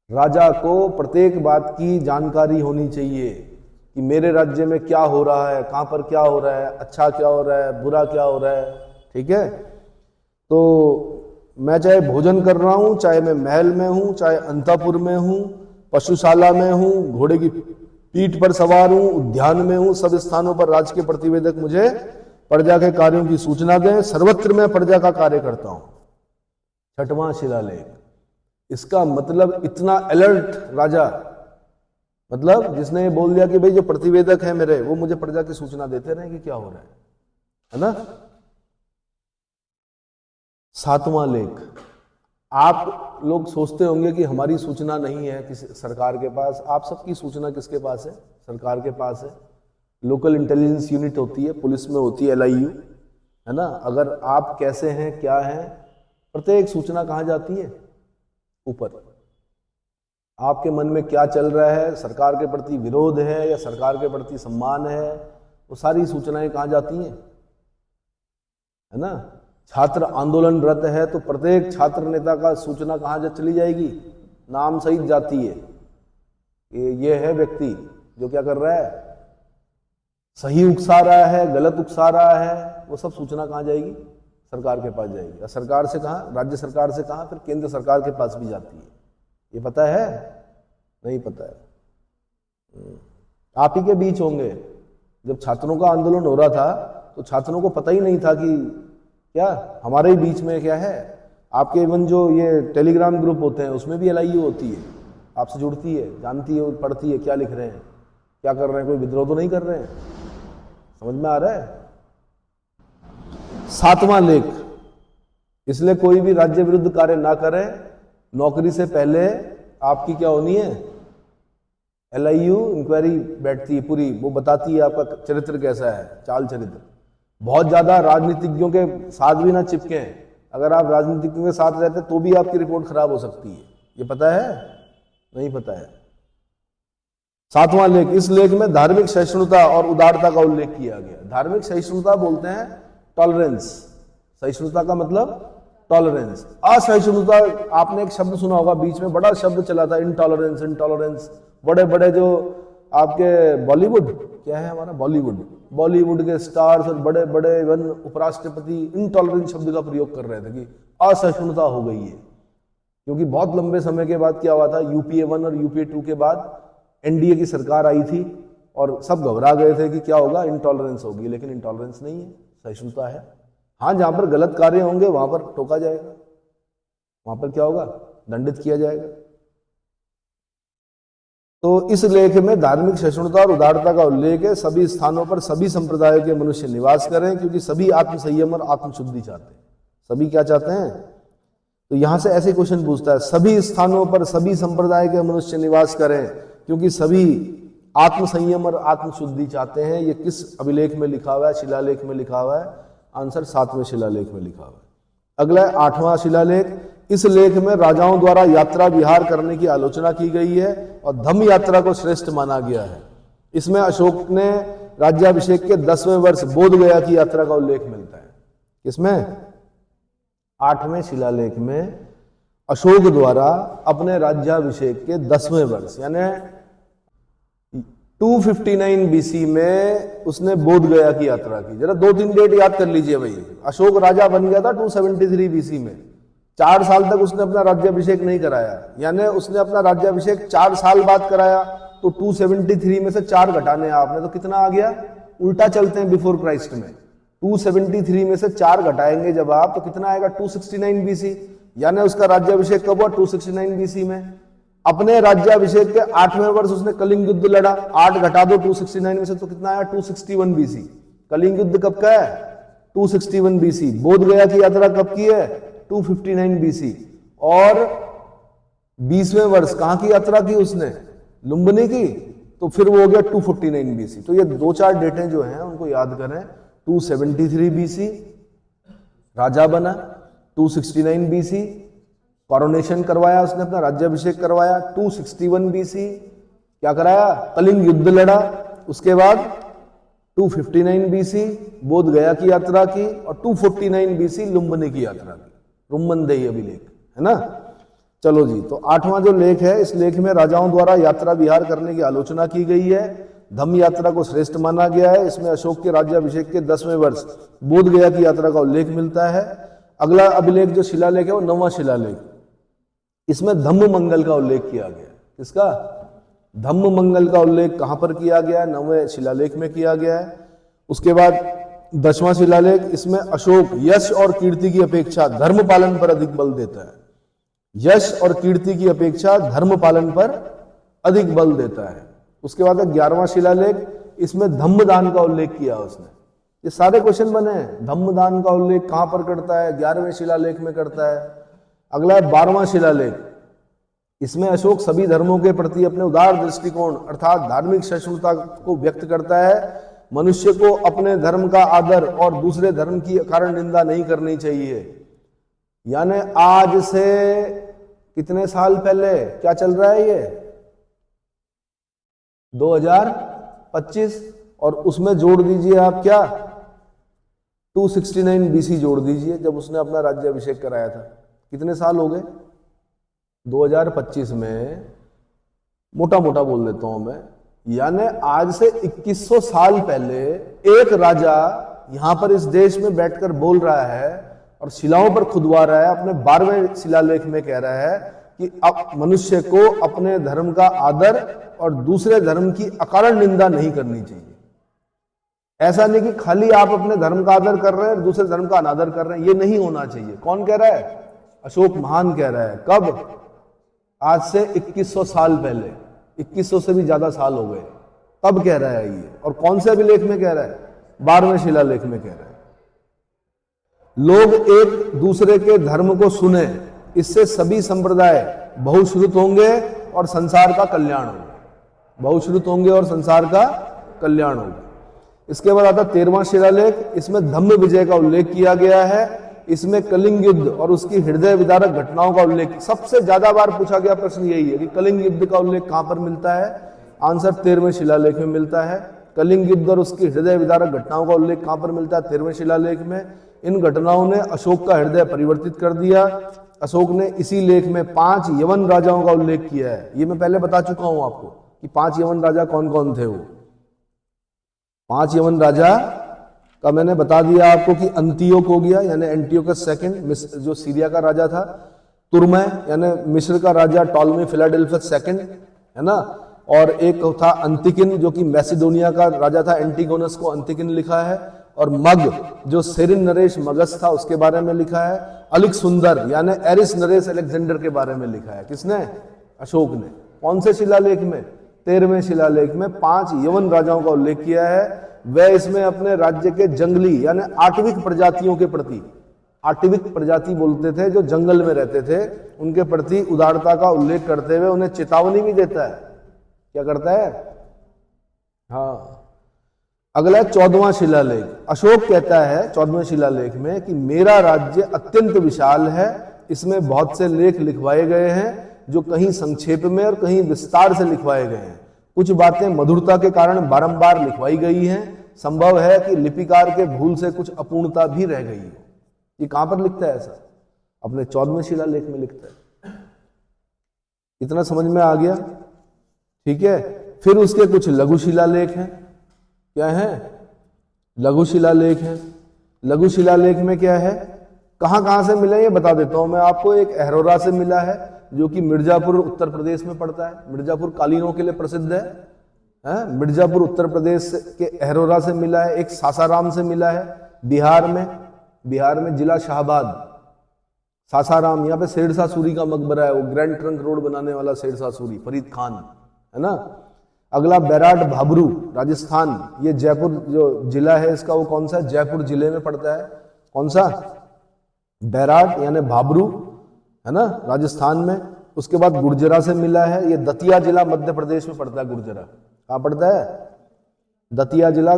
राजा को प्रत्येक बात की जानकारी होनी चाहिए कि मेरे राज्य में क्या हो रहा है, कहां पर क्या हो रहा है, अच्छा क्या हो रहा है, बुरा क्या हो रहा है। ठीक है। तो मैं चाहे भोजन कर रहा हूं, चाहे मैं महल में हूं, चाहे अंतःपुर में हूं, पशुशाला में हूं, घोड़े की पीठ पर सवार हूं, उद्यान में हूं, सब स्थानों पर राज के प्रतिवेदक मुझे प्रजा के कार्यों की सूचना दें। सर्वत्र मैं प्रजा का कार्य करता हूं। छठवां शिलालेख। इसका मतलब इतना अलर्ट राजा, मतलब जिसने ये बोल दिया कि भाई जो प्रतिवेदक है मेरे, वो मुझे प्रजा की सूचना देते रहे कि क्या हो रहा है ना। सातवां लेख। आप लोग सोचते होंगे कि हमारी सूचना नहीं है किसी सरकार के पास। आप सबकी सूचना किसके पास है? सरकार के पास है। लोकल इंटेलिजेंस यूनिट होती है, पुलिस में होती है LIU, है ना। अगर आप कैसे हैं, क्या हैं, प्रत्येक सूचना कहां जाती है? ऊपर। आपके मन में क्या चल रहा है, सरकार के प्रति विरोध है या सरकार के प्रति सम्मान है, वो सारी सूचनाएं कहां जाती हैं? है ना। छात्र आंदोलनरत है तो प्रत्येक छात्र नेता का सूचना कहां चली जाएगी? नाम सहित जाती है। ये है व्यक्ति जो क्या कर रहा है, सही उकसा रहा है, गलत उकसा रहा है, वो सब सूचना कहां जाएगी? सरकार के पास जाएगी। और सरकार से कहां? राज्य सरकार से कहां? फिर केंद्र सरकार के पास भी जाती है। ये पता है? नहीं पता है। आप ही के बीच होंगे। जब छात्रों का आंदोलन हो रहा था तो छात्रों को पता ही नहीं था कि क्या हमारे ही बीच में क्या है। आपके इवन जो ये टेलीग्राम ग्रुप होते हैं उसमें भी LIU होती है, आपसे जुड़ती है, जानती है, पढ़ती है क्या लिख रहे हैं, क्या कर रहे हैं, कोई विद्रोह तो नहीं कर रहे हैं। समझ में आ रहा है? सातवां लेख। इसलिए कोई भी राज्य विरुद्ध कार्य ना करे। नौकरी से पहले आपकी क्या होनी है? LIU इंक्वायरी बैठती है पूरी, वो बताती है आपका चरित्र कैसा है, चाल चरित्र। बहुत ज्यादा राजनीतिज्ञों के साथ भी ना चिपके हैं। अगर आप राजनीतिज्ञों के साथ रहते तो भी आपकी रिपोर्ट खराब हो सकती है। ये पता है? नहीं पता है। 7वां लेख, इस लेख में धार्मिक सहिष्णुता और उदारता का उल्लेख किया गया। धार्मिक सहिष्णुता बोलते हैं टॉलरेंस, सहिष्णुता का मतलब टॉलरेंस। असहिष्णुता, आपने एक शब्द सुना होगा, बीच में बड़ा शब्द चला था इनटॉलरेंस, इनटॉलरेंस। बड़े बड़े जो आपके बॉलीवुड, क्या है हमारा बॉलीवुड के स्टार्स और बड़े बड़े इवन उपराष्ट्रपति इनटॉलरेंस शब्द का प्रयोग कर रहे थे कि असहिष्णुता हो गई है, क्योंकि बहुत लंबे समय के बाद क्या हुआ था, यूपीए 1 और यूपीए 2 के बाद एनडीए की सरकार आई थी और सब घबरा गए थे कि क्या होगा, इंटॉलरेंस होगी। लेकिन इंटॉलरेंस नहीं है, सहिष्णुता है। हाँ, जहां पर गलत कार्य होंगे वहां पर टोका जाएगा, वहां पर क्या होगा, दंडित किया जाएगा। तो इस लेख में धार्मिक सहिष्णुता और उदारता का उल्लेख है। सभी स्थानों पर सभी संप्रदायों के मनुष्य निवास करें, क्योंकि सभी आत्मसंयम और आत्मशुद्धि चाहते हैं। सभी क्या चाहते हैं, तो यहां से ऐसे क्वेश्चन पूछता है, सभी स्थानों पर सभी संप्रदाय के मनुष्य निवास करें क्योंकि सभी आत्मसंयम और आत्मशुद्धि चाहते हैं। ये किस अभिलेख में लिखा हुआ है, शिलालेख में लिखा हुआ है? आंसर 7वें शिलालेख में लिखा हुआ है। अगला है 8वां शिलालेख। इस लेख में राजाओं द्वारा यात्रा विहार करने की आलोचना की गई है और धम्म यात्रा को श्रेष्ठ माना गया है। इसमें अशोक ने राज्याभिषेक के 10वें वर्ष बोध गया की यात्रा का उल्लेख मिलता है। किसमें? 8वें शिलालेख में अशोक द्वारा अपने राज्याभिषेक के 10वें वर्ष यानी 259 बीसी में उसने बोध गया की यात्रा की। जरा 2-3 डेट याद कर लीजिए भाई। अशोक राजा बन गया था 273 बीसी में। 4 साल तक उसने अपना राज्याभिषेक नहीं कराया, यानी उसने अपना राज्याभिषेक 4 साल बाद कराया। तो 273 में से 4 घटाने आपने, तो कितना आ गया? उल्टा चलते हैं बिफोर क्राइस्ट में। 273 में से 4 घटाएंगे जब आप, तो कितना आएगा? 269 बीसी। यानी उसका राज्याभिषेक कब हुआ? 269 बीसी में। अपने राज्याभिषेक के 8वें वर्ष उसने कलिंग युद्ध लड़ा। 8 घटा दो 269 में से, तो कितना आया? 261 बीसी। कलिंग युद्ध कब का है? 261 बीसी। बोध गया की यात्रा कब की है? 259 बीसी। और 20वें वर्ष कहां की यात्रा की उसने? लुम्बिनी की। तो फिर वो हो गया 249 बीसी। तो ये 2-4 डेटें जो हैं उनको याद करें। 273 बीसी राजा बना, 269 बीसी कॉरोनेशन करवाया उसने, अपना राज्याभिषेक करवाया। 261 बीसी क्या कराया? कलिंग युद्ध लड़ा। उसके बाद 259 बीसी बोध गया की यात्रा की और 249 बीसी लुम्बिनी की यात्रा की। रुम्मनदेही अभिलेख है ना। चलो जी, तो 8वां जो लेख है, इस लेख में राजाओं द्वारा यात्रा विहार करने की आलोचना की गई है। धम्म यात्रा को श्रेष्ठ माना गया है। इसमें अशोक के राज्याभिषेक के 10वें वर्ष बोध गया की यात्रा का उल्लेख मिलता है। अगला अभिलेख जो शिलालेख है वो 9वां शिलालेख। इसमें धम्म मंगल का उल्लेख किया गया। किसका? धम्म मंगल का उल्लेख कहां पर किया गया? 9वें शिलालेख में किया गया है। उसके बाद 10वां शिलालेख, इसमें अशोक यश और कीर्ति की अपेक्षा धर्म पालन पर अधिक बल देता है। यश और कीर्ति की अपेक्षा धर्म पालन पर अधिक बल देता है। उसके बाद 11वां शिलालेख, इसमें धम्मदान का उल्लेख किया उसने। ये सारे क्वेश्चन बने हैं। धम्मदान का उल्लेख कहां पर करता है? 11वें शिलालेख में करता है। अगला है 12वां शिलालेख। इसमें अशोक सभी धर्मों के प्रति अपने उदार दृष्टिकोण अर्थात धार्मिक सहिष्णुता को व्यक्त करता है। मनुष्य को अपने धर्म का आदर और दूसरे धर्म की कारण निंदा नहीं करनी चाहिए। यानी आज से कितने साल पहले क्या चल रहा है? ये 2025 और उसमें जोड़ दीजिए आप क्या? 269 बीसी जोड़ दीजिए, जब उसने अपना राज्याभिषेक कराया था। कितने साल हो गए? 2025 में, मोटा मोटा बोल देता हूं मैं, यानी आज से 2100 साल पहले एक राजा यहां पर इस देश में बैठकर बोल रहा है और शिलाओं पर खुदवा रहा है। अपने 12वें शिलालेख में कह रहा है कि अब मनुष्य को अपने धर्म का आदर और दूसरे धर्म की अकारण निंदा नहीं करनी चाहिए। ऐसा नहीं कि खाली आप अपने धर्म का आदर कर रहे हैं और दूसरे धर्म का अनादर कर रहे हैं, ये नहीं होना चाहिए। कौन कह रहा है? अशोक महान कह रहा है। कब? आज से 2100 साल पहले, 2100 से भी ज्यादा साल हो गए, तब कह रहा है ये। और कौन से अभिलेख में कह रहा है? 12वें शिलालेख में कह रहा है। लोग एक दूसरे के धर्म को सुने, इससे सभी संप्रदाय बहुश्रुत होंगे और संसार का कल्याण होगा। बहुश्रुत होंगे और संसार का कल्याण होगा। इसके बाद आता 13वां शिलालेख। इसमें धम्म विजय का उल्लेख किया गया है। इसमें कलिंग युद्ध और उसकी हृदय विदारक घटनाओं का उल्लेख। सबसे ज्यादा बार पूछा गया प्रश्न यही है कि कलिंग युद्ध का उल्लेख कहां पर मिलता है? आंसर 13वें शिलालेख में मिलता है। कलिंग युद्ध और उसकी हृदय विदारक घटनाओं का उल्लेख कहां पर मिलता है? 13वें शिलालेख में। इन घटनाओं ने अशोक का हृदय परिवर्तित कर दिया। अशोक ने इसी लेख में 5 यवन राजाओं का उल्लेख किया है। ये मैं पहले बता चुका हूं आपको कि 5 यवन राजा कौन कौन थे। वो 5 यवन राजा का मैंने बता दिया आपको कि अंतियोक हो गया यानी एंटियोकस सेकंड जो सीरिया का राजा था, तुर्मै यानी मिस्र का राजा टॉलमी फिलाडेल्फस सेकंड, है ना, और एक था अंतिकिन जो कि मैसिडोनिया का राजा था, एंटीगोनस को अंतिकिन लिखा है, और मग जो सेरिन नरेश मगस था उसके बारे में लिखा है। अलिक सुंदर यानी एरिस नरेश अलेक्जेंडर के बारे में लिखा है। किसने? अशोक ने। कौन से शिलालेख में? 13वें शिलालेख में 5 यवन राजाओं का उल्लेख किया है। वह इसमें अपने राज्य के जंगली यानी आटविक प्रजातियों के प्रति, आटविक प्रजाति बोलते थे जो जंगल में रहते थे, उनके प्रति उदारता का उल्लेख करते हुए उन्हें चेतावनी भी देता है। क्या करता है? हाँ। अगला 14वां शिलालेख। अशोक कहता है 14वें शिलालेख में कि मेरा राज्य अत्यंत विशाल है, इसमें बहुत से लेख लिखवाए गए हैं जो कहीं संक्षेप में और कहीं विस्तार से लिखवाए गए हैं। कुछ बातें मधुरता के कारण बारंबार लिखवाई गई हैं। संभव है कि लिपिकार के भूल से कुछ अपूर्णता भी रह गई हो। ये कहां पर लिखता है ऐसा? अपने 14वें शिलालेख में लिखता है। इतना समझ में आ गया? ठीक है। फिर उसके कुछ लघु शिलालेख हैं। क्या है? लघु शिलालेख है। लघु शिलालेख में क्या है? कहां कहां से मिला ये बता देता हूं मैं आपको। एक अहरोरा से मिला है जो कि मिर्जापुर उत्तर प्रदेश में पड़ता है। मिर्जापुर कालीनों के लिए प्रसिद्ध है। मिर्जापुर उत्तर प्रदेश के अहरोरा से मिला है। एक सासाराम से मिला है बिहार में जिला शाहबाद, सासाराम। यहाँ पे शेरशाह सूरी का मकबरा है, वो ग्रैंड ट्रंक रोड बनाने वाला शेरशाह सूरी, फरीद खान, है ना। अगला बैराट भाबरू राजस्थान, ये जयपुर जो जिला है इसका वो कौन सा? जयपुर जिले में पड़ता है। कौन सा? बैराट यानी भाबरू, है ना, राजस्थान में। उसके बाद गुर्जरा से मिला है। ये दतिया जिला मध्य प्रदेश में पड़ता है। गुर्जरा कहाँ पड़ता है? दतिया जिला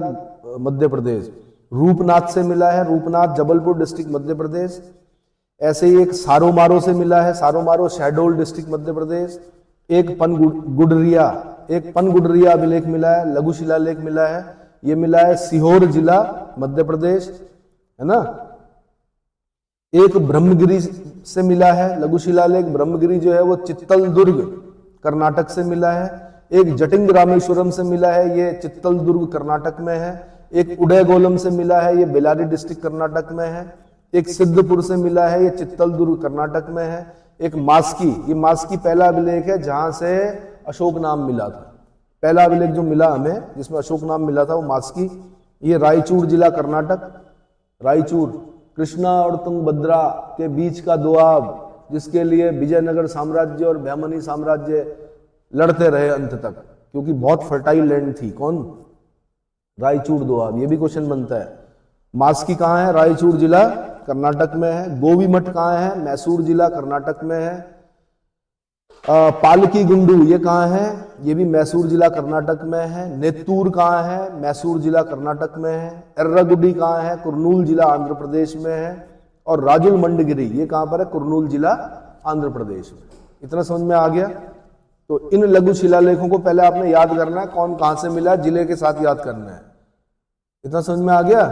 मध्य प्रदेश। रूपनाथ से मिला है। रूपनाथ जबलपुर डिस्ट्रिक्ट मध्य प्रदेश। ऐसे ही एक सारोमारो से मिला है। सारोमारो शहडोल डिस्ट्रिक्ट मध्य प्रदेश। एक पनगुडरिया अभिलेख मिला है, लघु शिलालेख मिला है। ये मिला है सीहोर जिला मध्य प्रदेश, है ना। एक ब्रह्मगिरी से मिला है लघु शिलालेख। ब्रह्मगिरी जो है वो चित्तलदुर्ग कर्नाटक से मिला है। एक जटिंग रामेश्वरम से मिला है, ये चित्तलदुर्ग कर्नाटक में है। एक उदयगोलम से मिला है, ये बेलारी डिस्ट्रिक्ट कर्नाटक में है। एक सिद्धपुर से मिला है, ये चित्तलदुर्ग कर्नाटक में है। एक मास्की, ये मास्की पहला अभिलेख है जहां से अशोक नाम मिला था। पहला अभिलेख जो मिला हमें जिसमें अशोक नाम मिला था वो मास्की। ये रायचूर जिला कर्नाटक। रायचूर कृष्णा और तुंगभद्रा के बीच का दोआब, जिसके लिए विजयनगर साम्राज्य और बहमनी साम्राज्य लड़ते रहे अंत तक, क्योंकि बहुत फर्टाइल लैंड थी। कौन? रायचूर दोआब। ये भी क्वेश्चन बनता है। मास्की कहाँ है? रायचूर जिला कर्नाटक में है। गोवीमठ कहाँ है? मैसूर जिला कर्नाटक में है। पालकी गुंडू ये कहाँ है? ये भी मैसूर जिला कर्नाटक में है। नेत्तूर कहाँ है? मैसूर जिला कर्नाटक में है। एर्रागुडी कहाँ है? कुर्नूल जिला आंध्र प्रदेश में है। और राजुल मंडगिरी ये कहाँ पर है? कुर्नूल जिला आंध्र प्रदेश में। इतना समझ में आ गया? तो इन लघु शिलालेखों को पहले आपने याद करना है, कौन कहां से मिला, जिले के साथ याद करना है। इतना समझ में आ गया?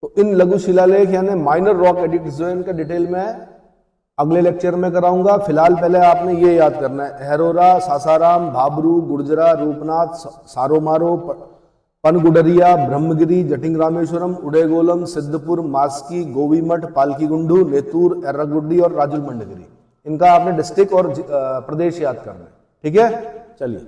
तो इन लघु शिलालेख यानी माइनर रॉक एडिक्ट्स जो है इनका डिटेल में अगले लेक्चर में कराऊंगा। फिलहाल पहले आपने ये याद करना है, अहरोरा, सासाराम, भाबरू, गुर्जरा, रूपनाथ, सारोमारो, पनगुडरिया, ब्रह्मगिरी, जटिंग रामेश्वरम, उदयगोलम, सिद्धपुर, मास्की, गोवीमठ, पालकीगुंडू, नेतूर, एर्रागुड्डी और राजुल मंडगिरी, इनका आपने डिस्ट्रिक्ट और प्रदेश याद करना है। ठीक है, चलिए।